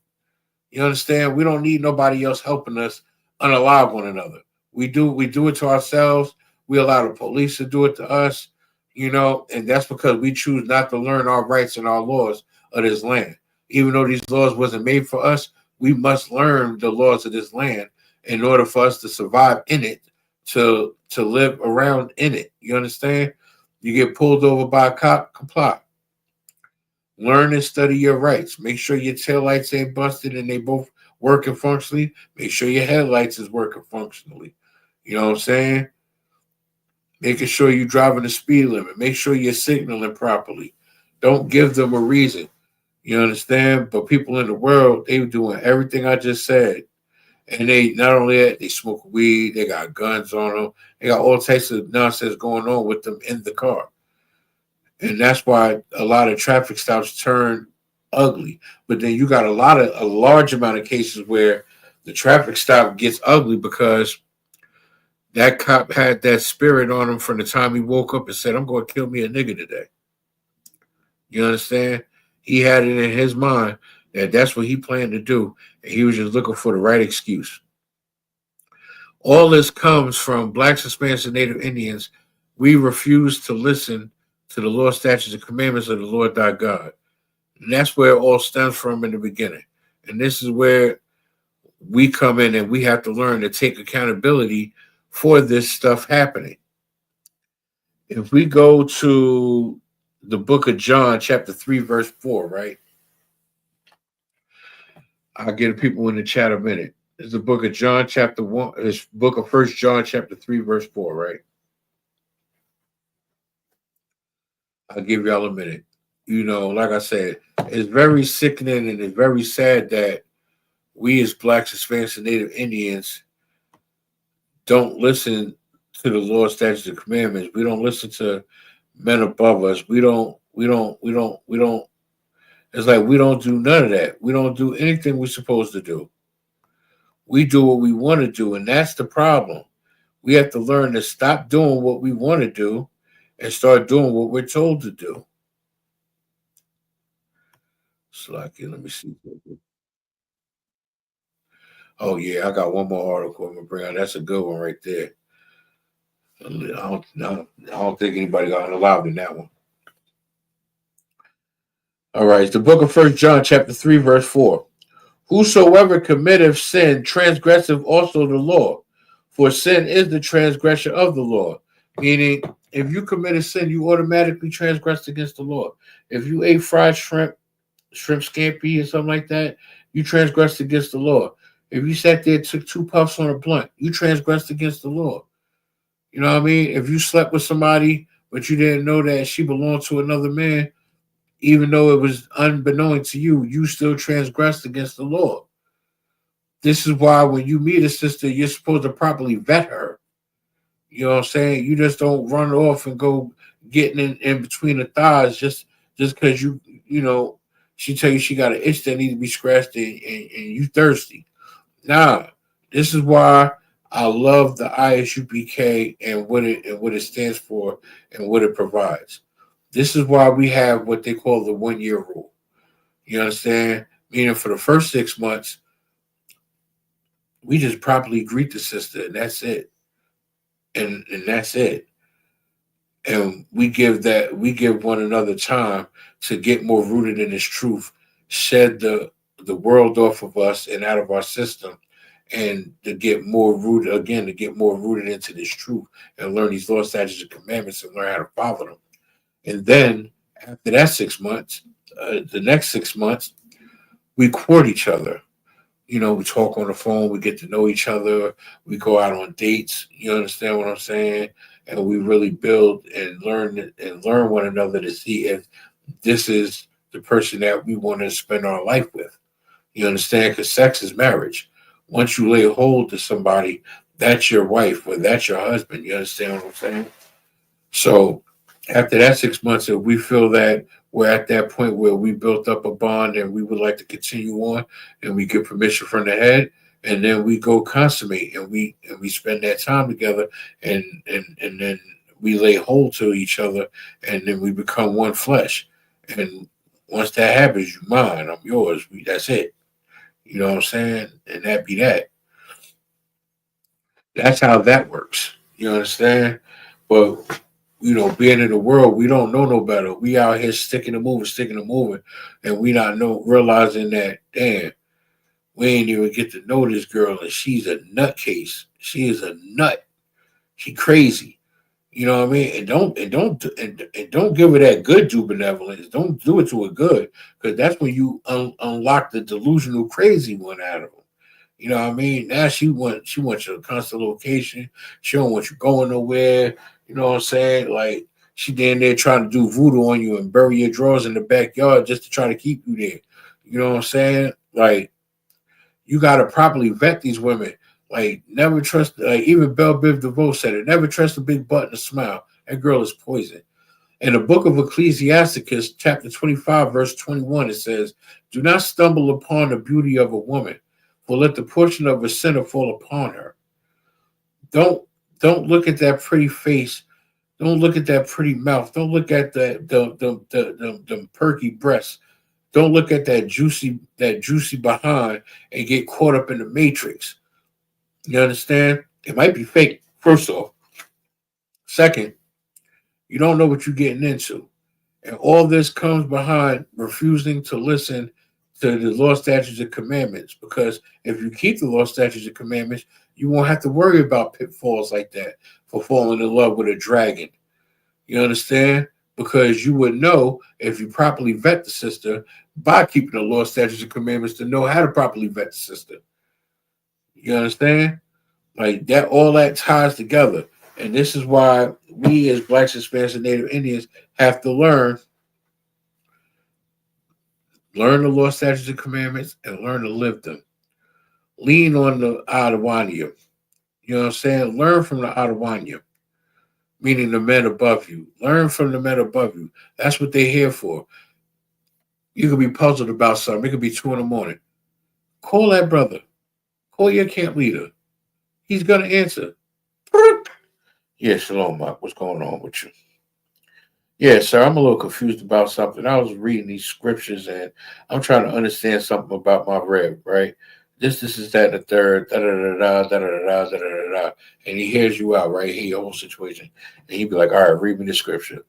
You understand? We don't need nobody else helping us unalive one another. We do it to ourselves. We allow the police to do it to us, you know, and that's because we choose not to learn our rights and our laws of this land. Even though these laws wasn't made for us, we must learn the laws of this land in order for us to survive in it, to live around in it. You understand? You get pulled over by a cop, comply. Learn and study your rights. Make sure your taillights ain't busted and they both working functionally. Make sure your headlights is working functionally. You know what I'm saying? Making sure you're driving the speed limit. Make sure you're signaling properly. Don't give them a reason. You understand? But people in the world, they were doing everything I just said. And they not only that, they smoke weed, they got guns on them, they got all types of nonsense going on with them in the car. And that's why a lot of traffic stops turn ugly. But then you got a large amount of cases where the traffic stop gets ugly because that cop had that spirit on him from the time he woke up and said, I'm going to kill me a nigga today. You understand? He had it in his mind that that's what he planned to do, and he was just looking for the right excuse. All this comes from Blacks, Hispanics, and Native Indians. We refuse to listen to the law, statutes, and commandments of the Lord thy God. And that's where it all stems from in the beginning. And this is where we come in and we have to learn to take accountability for this stuff happening. If we go to the book of John, chapter 3, verse 4, right? I'll give people in the chat a minute. It's the book of John, chapter 1. It's book of 1 John, chapter 3, verse 4, right? I'll give y'all a minute. You know, like I said, it's very sickening and it's very sad that we as Blacks, Hispanics, and Native Indians don't listen to the law, statutes, and commandments. We don't listen to men above us. We don't. It's like we don't do none of that. We don't do anything we're supposed to do. We do what we want to do, and that's the problem. We have to learn to stop doing what we want to do and start doing what we're told to do. Slacky, let me see. Oh, yeah, I got one more article I'm going to bring out. That's a good one right there. I don't think anybody got allowed in that one. All right, it's the book of 1 John, chapter 3, verse 4. Whosoever committeth sin transgresseth also the law, for sin is the transgression of the law. Meaning, if you commit a sin, you automatically transgressed against the law. If you ate fried shrimp scampi or something like that, you transgressed against the law. If you sat there and took 2 puffs on a blunt, you transgressed against the law. You know what I mean? If you slept with somebody, but you didn't know that she belonged to another man, even though it was unbeknown to you, you still transgressed against the law. This is why when you meet a sister, you're supposed to properly vet her. You know what I'm saying? You just don't run off and go getting in between the thighs just because you know, she tell you she got an itch that needs to be scratched and you thirsty. Nah, this is why I love the ISUPK and what it stands for and what it provides. This is why we have what they call the 1-year rule. You understand? Meaning for the first 6 months, we just properly greet the sister, and that's it. And that's it. And we give one another time to get more rooted in this truth, shed the world off of us and out of our system, and to get more rooted into this truth and learn these laws, statutes, and commandments and learn how to follow them. And then after that 6 months, the next 6 months, we court each other. You know, we talk on the phone, we get to know each other, we go out on dates, you understand what I'm saying? And we really build and learn one another to see if this is the person that we want to spend our life with. You understand? Because sex is marriage. Once you lay hold to somebody, that's your wife or that's your husband. You understand what I'm saying? So after that 6 months, if we feel that we're at that point where we built up a bond and we would like to continue on, and we get permission from the head, and then we go consummate and we spend that time together, and then we lay hold to each other, and then we become one flesh. And once that happens, you're mine, I'm yours. That's it. You know what I'm saying? And that be that. That's how that works. You understand? But being in the world, we don't know no better. We out here sticking and moving, and we not realizing that, damn, we ain't even get to know this girl, and she's a nutcase. She is a nut. She crazy. You know what I mean? And don't give her that good do benevolence. Don't do it to her good, because that's when you unlock the delusional crazy one out of them. You know what I mean? Now she wants your constant location. She don't want you going nowhere. You know what I'm saying? Like, she down there trying to do voodoo on you and bury your drawers in the backyard just to try to keep you there. You know what I'm saying? Like, you got to properly vet these women. Like, never trust, like, even Belle Biv DeVoe said it, never trust a big butt and a smile. That girl is poison. In the book of Ecclesiasticus, chapter 25, verse 21, it says, do not stumble upon the beauty of a woman, for let the portion of a sinner fall upon her. Don't look at that pretty face. Don't look at that pretty mouth. Don't look at the perky breasts. Don't look at that juicy behind and get caught up in the matrix. You understand? It might be fake, first off. Second, you don't know what you're getting into. And all this comes behind refusing to listen to the law, statutes, and commandments. Because if you keep the law, statutes, and commandments, you won't have to worry about pitfalls like that for falling in love with a dragon. You understand? Because you would know, if you properly vet the sister by keeping the law, statutes, and commandments, to know how to properly vet the sister. You understand? Like that, all that ties together. And this is why we as Blacks, Hispanics, and Native Indians have to learn the law, statutes, and commandments, and learn to live them. Lean on the Adawanya. You know what I'm saying? Learn from the Adawanya, meaning the men above you. Learn from the men above you. That's what they're here for. You could be puzzled about something. It could be 2 a.m. Call that brother. Call your camp leader. He's going to answer. Yeah, shalom, Mark. What's going on with you? Yeah, sir, I'm a little confused about something. I was reading these scriptures, and I'm trying to understand something about my Rev, right? This is that, and the third, da-da-da-da, da-da-da-da, da-da-da-da. And he hears you out, right? He your whole situation. And he'd be like, all right, read me the scripture.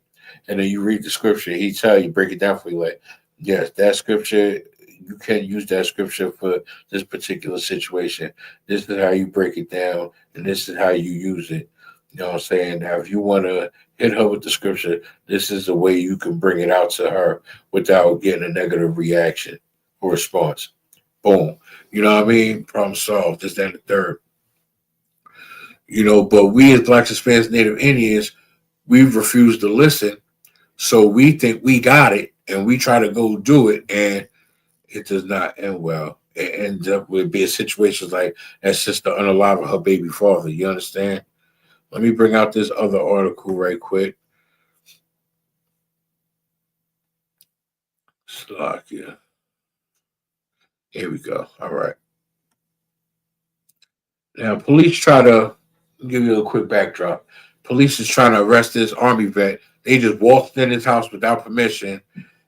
And then you read the scripture. He tell you, break it down for you, like, yes, that scripture, you can use that scripture for this particular situation. This is how you break it down, and this is how you use it. You know what I'm saying? Now, if you want to hit her with the scripture, this is the way you can bring it out to her without getting a negative reaction or response. Boom. You know what I mean? Problem solved. This, that, and the third. You know, but we as Blacks, Hispanics, Native Indians, we've refused to listen. So we think we got it, and we try to go do it, and it does not end well. It ends up with being situations like that sister unaliving her baby father. You understand? Let me bring out this other article right quick. Slovakia. Here we go. All right. Now, police try to give you a quick backdrop. Police is trying to arrest this Army vet. They just walked in his house without permission,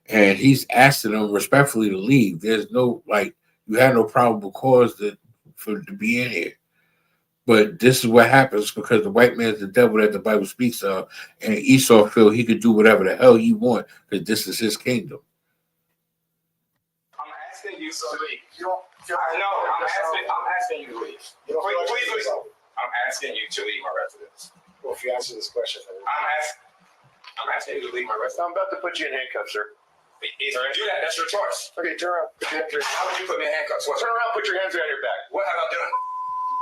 and he's asking them respectfully to leave. There's no, like, you had no probable cause to be in here. But this is what happens because the white man is the devil that the Bible speaks of, and Esau feel he could do whatever the hell he want because this is his kingdom. I'm asking you to leave. I know. I'm asking you to leave. Please leave. I'm asking you to leave my residence. Well, if you answer this question, I'm asking you to leave my residence. I'm about to put you in handcuffs, sir. If you do that, that's your choice. Okay, turn around. How would you put me in handcuffs? Turn around, put your hands behind your back. What have I done?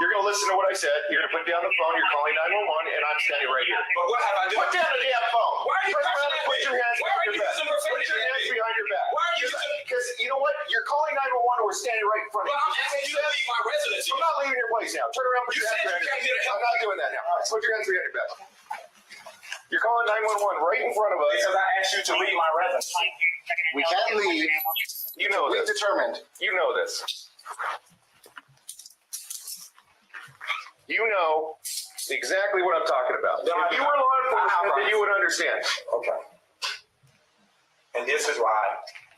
You're going to listen to what I said. You're going to put down the phone. You're calling 911, and I'm standing right here. But what have I done? Put down the damn phone. Why are you Turn around and put your hands behind your back. Put your hands behind your back. Why are you Because you know what? You're calling 911, and we're standing right in front of you. I'm asking you to leave my residence. I'm not leaving your place now. Turn around, put your hands behind your back. I'm not doing that now. Put your hands behind your back. You're calling 911 right in front of us. Because I asked you to leave my residence. We can't leave. You know this. We've determined. You know this. You know exactly what I'm talking about. If you were law enforcement, then you would understand. Okay. And this is why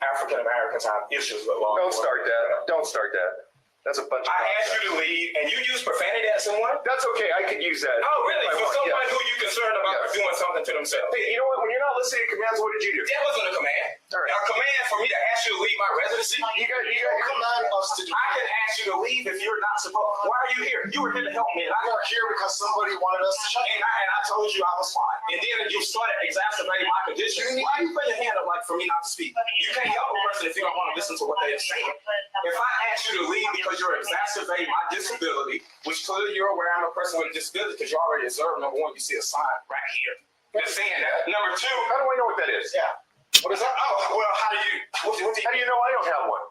African Americans have issues with law enforcement. Don't start that. Don't start that. That's a bunch of I asked you to leave, and you use profanity at someone? That's okay. I can use that. Oh, really? For someone yeah. who you concerned about doing something to themselves? Hey, you know what? When you're not listening to commands, what did you do? That wasn't a command. All right. A command for me to ask you to leave my residency? You got command us to do. I can ask you to leave if you're not supposed. Why are you here? You were here to help me. And I'm not here because somebody wanted us to shut and I told you I was fine. And then you started exacerbating my condition. Why you put your hand up like for me not to speak? You can't help a person if you don't want to listen to what they're saying. If I ask you to leave because you're exacerbating my disability, which clearly you're aware I'm a person with a disability because you already observed, number one, you see a sign right here. You're saying that. Number two, how do I know what that is? Yeah. What is that? Oh, well, how do you know I don't have one?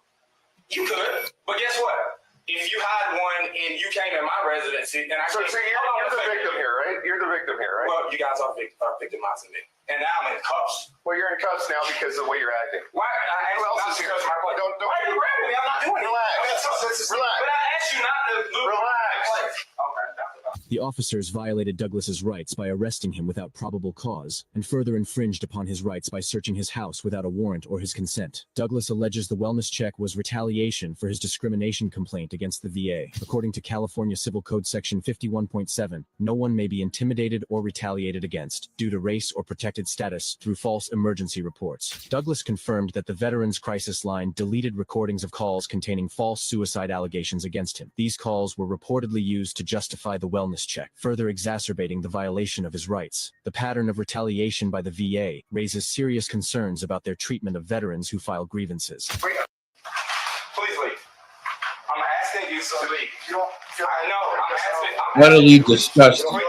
You could, but guess what? If you had one and you came in my residency, and I So you're the victim here, right? You're the victim here, right? Well, you guys are victimizing me. And now I'm in cuffs. Well, you're in cuffs now because of the way you're acting. Why? Who else is here? Don't Why are you grabbing me? I'm not doing Relax. it. Relax. But I asked you not to move. Relax. The officers violated Douglas's rights by arresting him without probable cause, and further infringed upon his rights by searching his house without a warrant or his consent. Douglas alleges the wellness check was retaliation for his discrimination complaint against the VA. According to California Civil Code Section 51.7, no one may be intimidated or retaliated against due to race or protected status through false emergency reports. Douglas confirmed that the Veterans Crisis Line deleted recordings of calls containing false suicide allegations against him. These calls were reportedly used to justify the wellness check, further exacerbating the violation of his rights. The pattern of retaliation by the VA raises serious concerns about their treatment of veterans who file grievances. Please leave. I'm asking you to leave. I know. I'm asking. Utterly disgusting.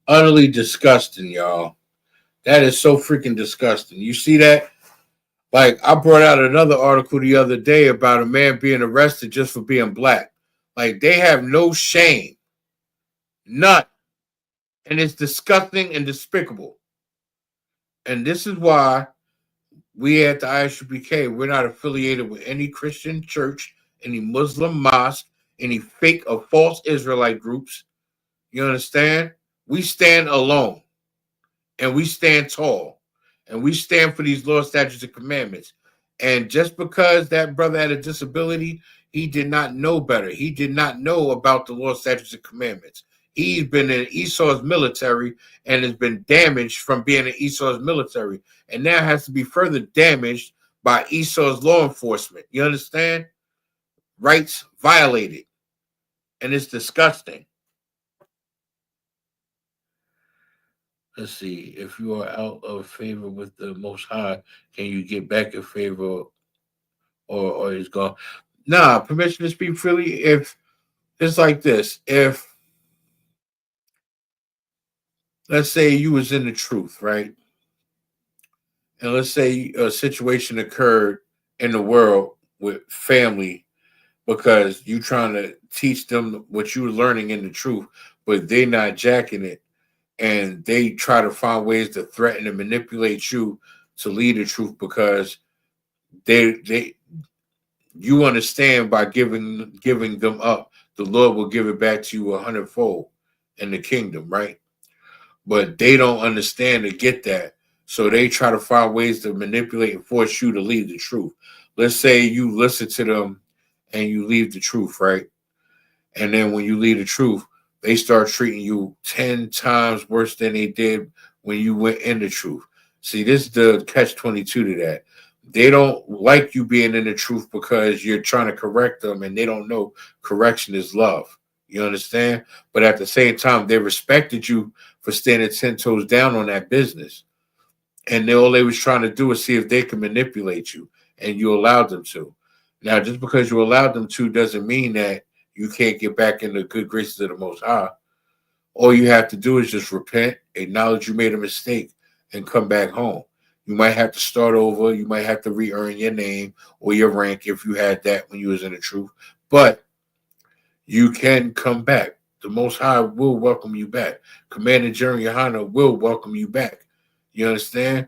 Utterly disgusting, y'all. That is so freaking disgusting. You see that? Like, I brought out another article the other day about a man being arrested just for being black. Like, they have no shame. None. And it's disgusting and despicable. And this is why we at the ISUPK, we're not affiliated with any Christian church, any Muslim mosque, any fake or false Israelite groups. You understand? We stand alone. And we stand tall. And we stand for these laws, statutes, and commandments. And just because that brother had a disability, he did not know better. He did not know about the law, statutes, and commandments. He's been in Esau's military and has been damaged from being in Esau's military, and now has to be further damaged by Esau's law enforcement. You understand? Rights violated, and it's disgusting. Let's see. If you are out of favor with the Most High, can you get back in favor, or is gone? Nah, permission to speak freely. If it's like this, if let's say you was in the truth, right? And let's say a situation occurred in the world with family because you trying to teach them what you were learning in the truth, but they're not jacking it. And they try to find ways to threaten and manipulate you to lead the truth because you understand by giving them up, the Lord will give it back to you 100-fold in the kingdom, right? But they don't understand to get that. So they try to find ways to manipulate and force you to leave the truth. Let's say you listen to them and you leave the truth, right? And then when you leave the truth, they start treating you 10 times worse than they did when you went in the truth. See, this is the catch-22 to that. They don't like you being in the truth because you're trying to correct them, and they don't know correction is love. You understand? But at the same time, they respected you for standing 10 toes down on that business. And all they was trying to do is see if they can manipulate you, and you allowed them to. Now, just because you allowed them to doesn't mean that you can't get back in the good graces of the Most High. All you have to do is just repent, acknowledge you made a mistake, and come back home. You might have to start over. You might have to re-earn your name or your rank if you had that when you was in the truth. But you can come back. The Most High will welcome you back. Commander General YAHANNA will welcome you back. You understand?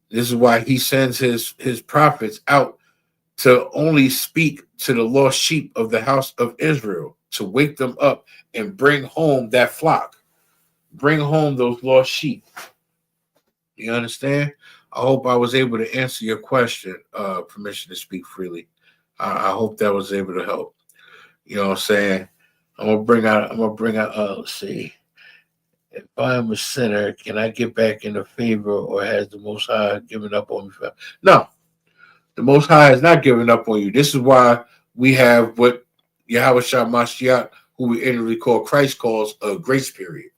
This is why he sends his prophets out to only speak to the lost sheep of the house of Israel, to wake them up and bring home that flock. Bring home those lost sheep. You understand? I hope I was able to answer your question, permission to speak freely. I hope that was able to help. You know what I'm saying? I'm gonna bring out, let's see. If I am a sinner, can I get back into favor, or has the Most High given up on me? No, the Most High has not given up on you. This is why we have what Yahweh Shah Mashiach, who we inwardly call Christ, calls a grace period.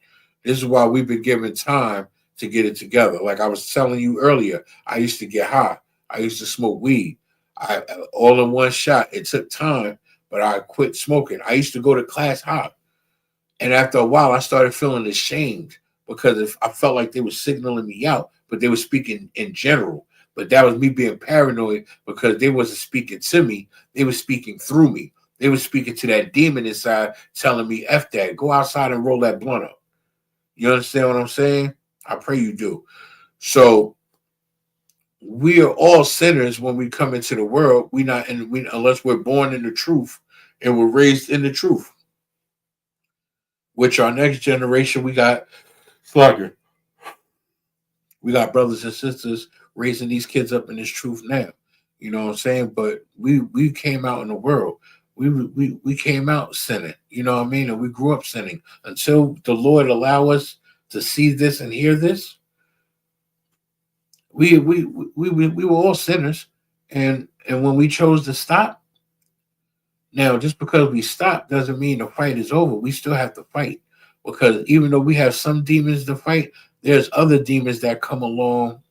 This is why we've been given time to get it together. Like I was telling you earlier, I used to get high. I used to smoke weed. All in one shot. It took time, but I quit smoking. I used to go to class high. And after a while, I started feeling ashamed because I felt like they were signaling me out, but they were speaking in general. But that was me being paranoid because they wasn't speaking to me. They were speaking through me. They were speaking to that demon inside, telling me, F that, go outside and roll that blunt up. You understand what I'm saying? I pray you do. So we are all sinners when we come into the world. Unless we're born in the truth and we're raised in the truth. Which our next generation, we got Slugger. We got brothers and sisters raising these kids up in this truth now. You know what I'm saying? But we came out in the world. We came out sinning. You know what I mean? And we grew up sinning until the Lord allow us to see this and hear this. We were all sinners, and when we chose to stop. Now, just because we stop doesn't mean the fight is over. We still have to fight, because even though we have some demons to fight, there's other demons that come along.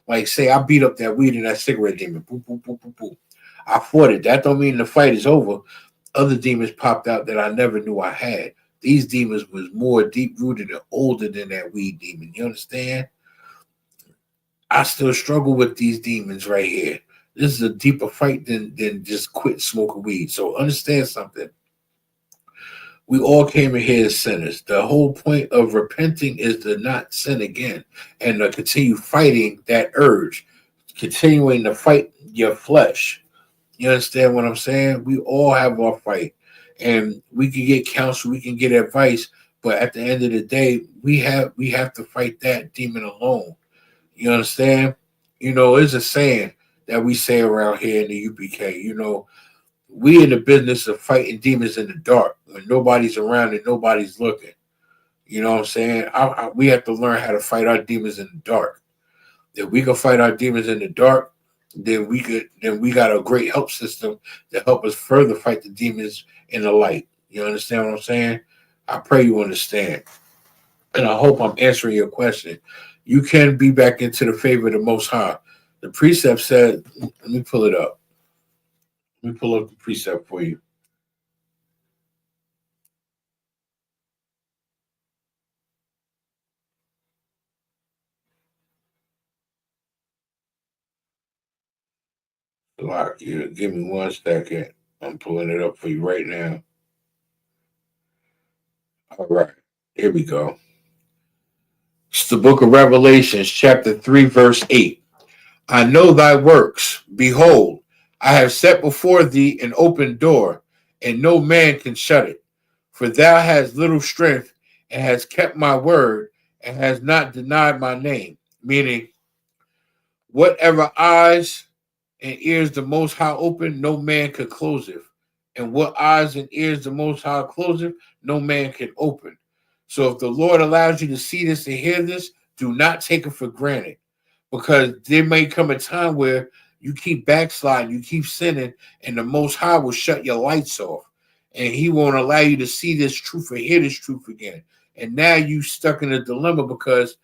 Like, say, I beat up that weed and that cigarette demon. Boop, boop, boop, boop, boop. I fought it. That don't mean the fight is over. Other demons popped out that I never knew I had. These demons was more deep-rooted and older than that weed demon. You understand? I still struggle with these demons right here. This is a deeper fight than just quit smoking weed. So understand something. We all came in here as sinners. The whole point of repenting is to not sin again and to continue fighting that urge, continuing to fight your flesh. You understand what I'm saying? We all have our fight, and we can get counsel, we can get advice, but at the end of the day, we have to fight that demon alone. You understand? You know, there's a saying that we say around here in the UPK, you know, we in the business of fighting demons in the dark when nobody's around and nobody's looking. You know what I'm saying? We have to learn how to fight our demons in the dark. If we can fight our demons in the dark, then we got a great help system to help us further fight the demons in the light. You understand what I'm saying? I pray you understand. And I hope I'm answering your question. You can be back into the favor of the Most High. The precept said, let me pull it up. Let me pull up the precept for you. You give me 1 second. I'm pulling it up for you right now. All right, here we go. It's the book of Revelations, chapter 3, verse 8. I know thy works. Behold, I have set before thee an open door, and no man can shut it. For thou hast little strength, and hast kept my word, and hast not denied my name. Meaning, whatever eyes and ears the Most High open, no man could close it. And what eyes and ears the Most High closeth, no man can open. So if the Lord allows you to see this and hear this, do not take it for granted. Because there may come a time where you keep backsliding, you keep sinning, and the Most High will shut your lights off. And he won't allow you to see this truth or hear this truth again. And now you stuck in a dilemma because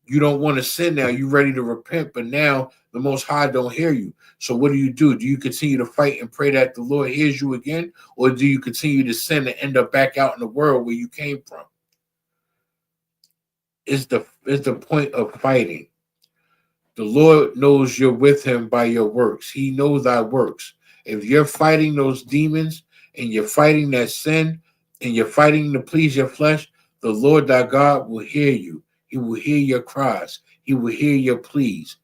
you don't want to sin now. You're ready to repent, but now the Most High don't hear you. So what do? Do you continue to fight and pray that the Lord hears you again? Or do you continue to sin and end up back out in the world where you came from? Is the point of fighting. The Lord knows you're with him by your works. He knows thy works. If you're fighting those demons and you're fighting that sin and you're fighting to please your flesh, the Lord thy God will hear you. He will hear your cries. He will hear your pleas.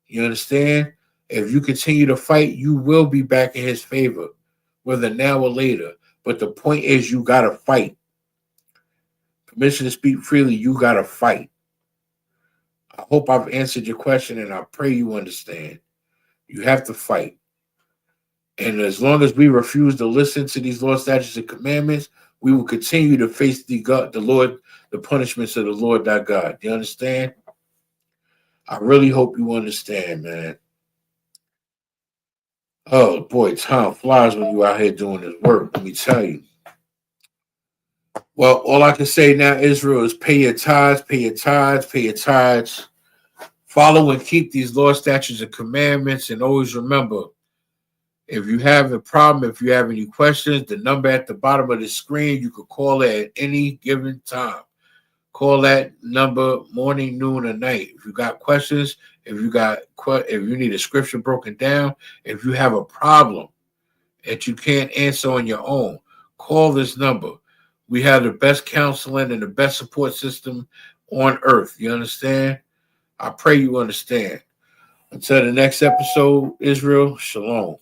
You understand? If you continue to fight, you will be back in his favor, whether now or later. But the point is, you got to fight. Permission to speak freely, you got to fight. I hope I've answered your question, and I pray you understand. You have to fight. And as long as we refuse to listen to these laws, statutes, and commandments, we will continue to face the punishments of the Lord thy God. You understand? I really hope you understand, man. Oh boy, time flies when you out here doing this work. Let me tell you. Well, all I can say now, Israel, is pay your tithes, pay your tithes, pay your tithes. Follow and keep these laws, statutes, and commandments. And always remember, if you have a problem, if you have any questions, the number at the bottom of the screen, you could call it at any given time. Call that number morning, noon, or night. If you got questions, if you need a scripture broken down, if you have a problem that you can't answer on your own, call this number. We have the best counseling and the best support system on earth. You understand? I pray you understand. Until the next episode, Israel, shalom.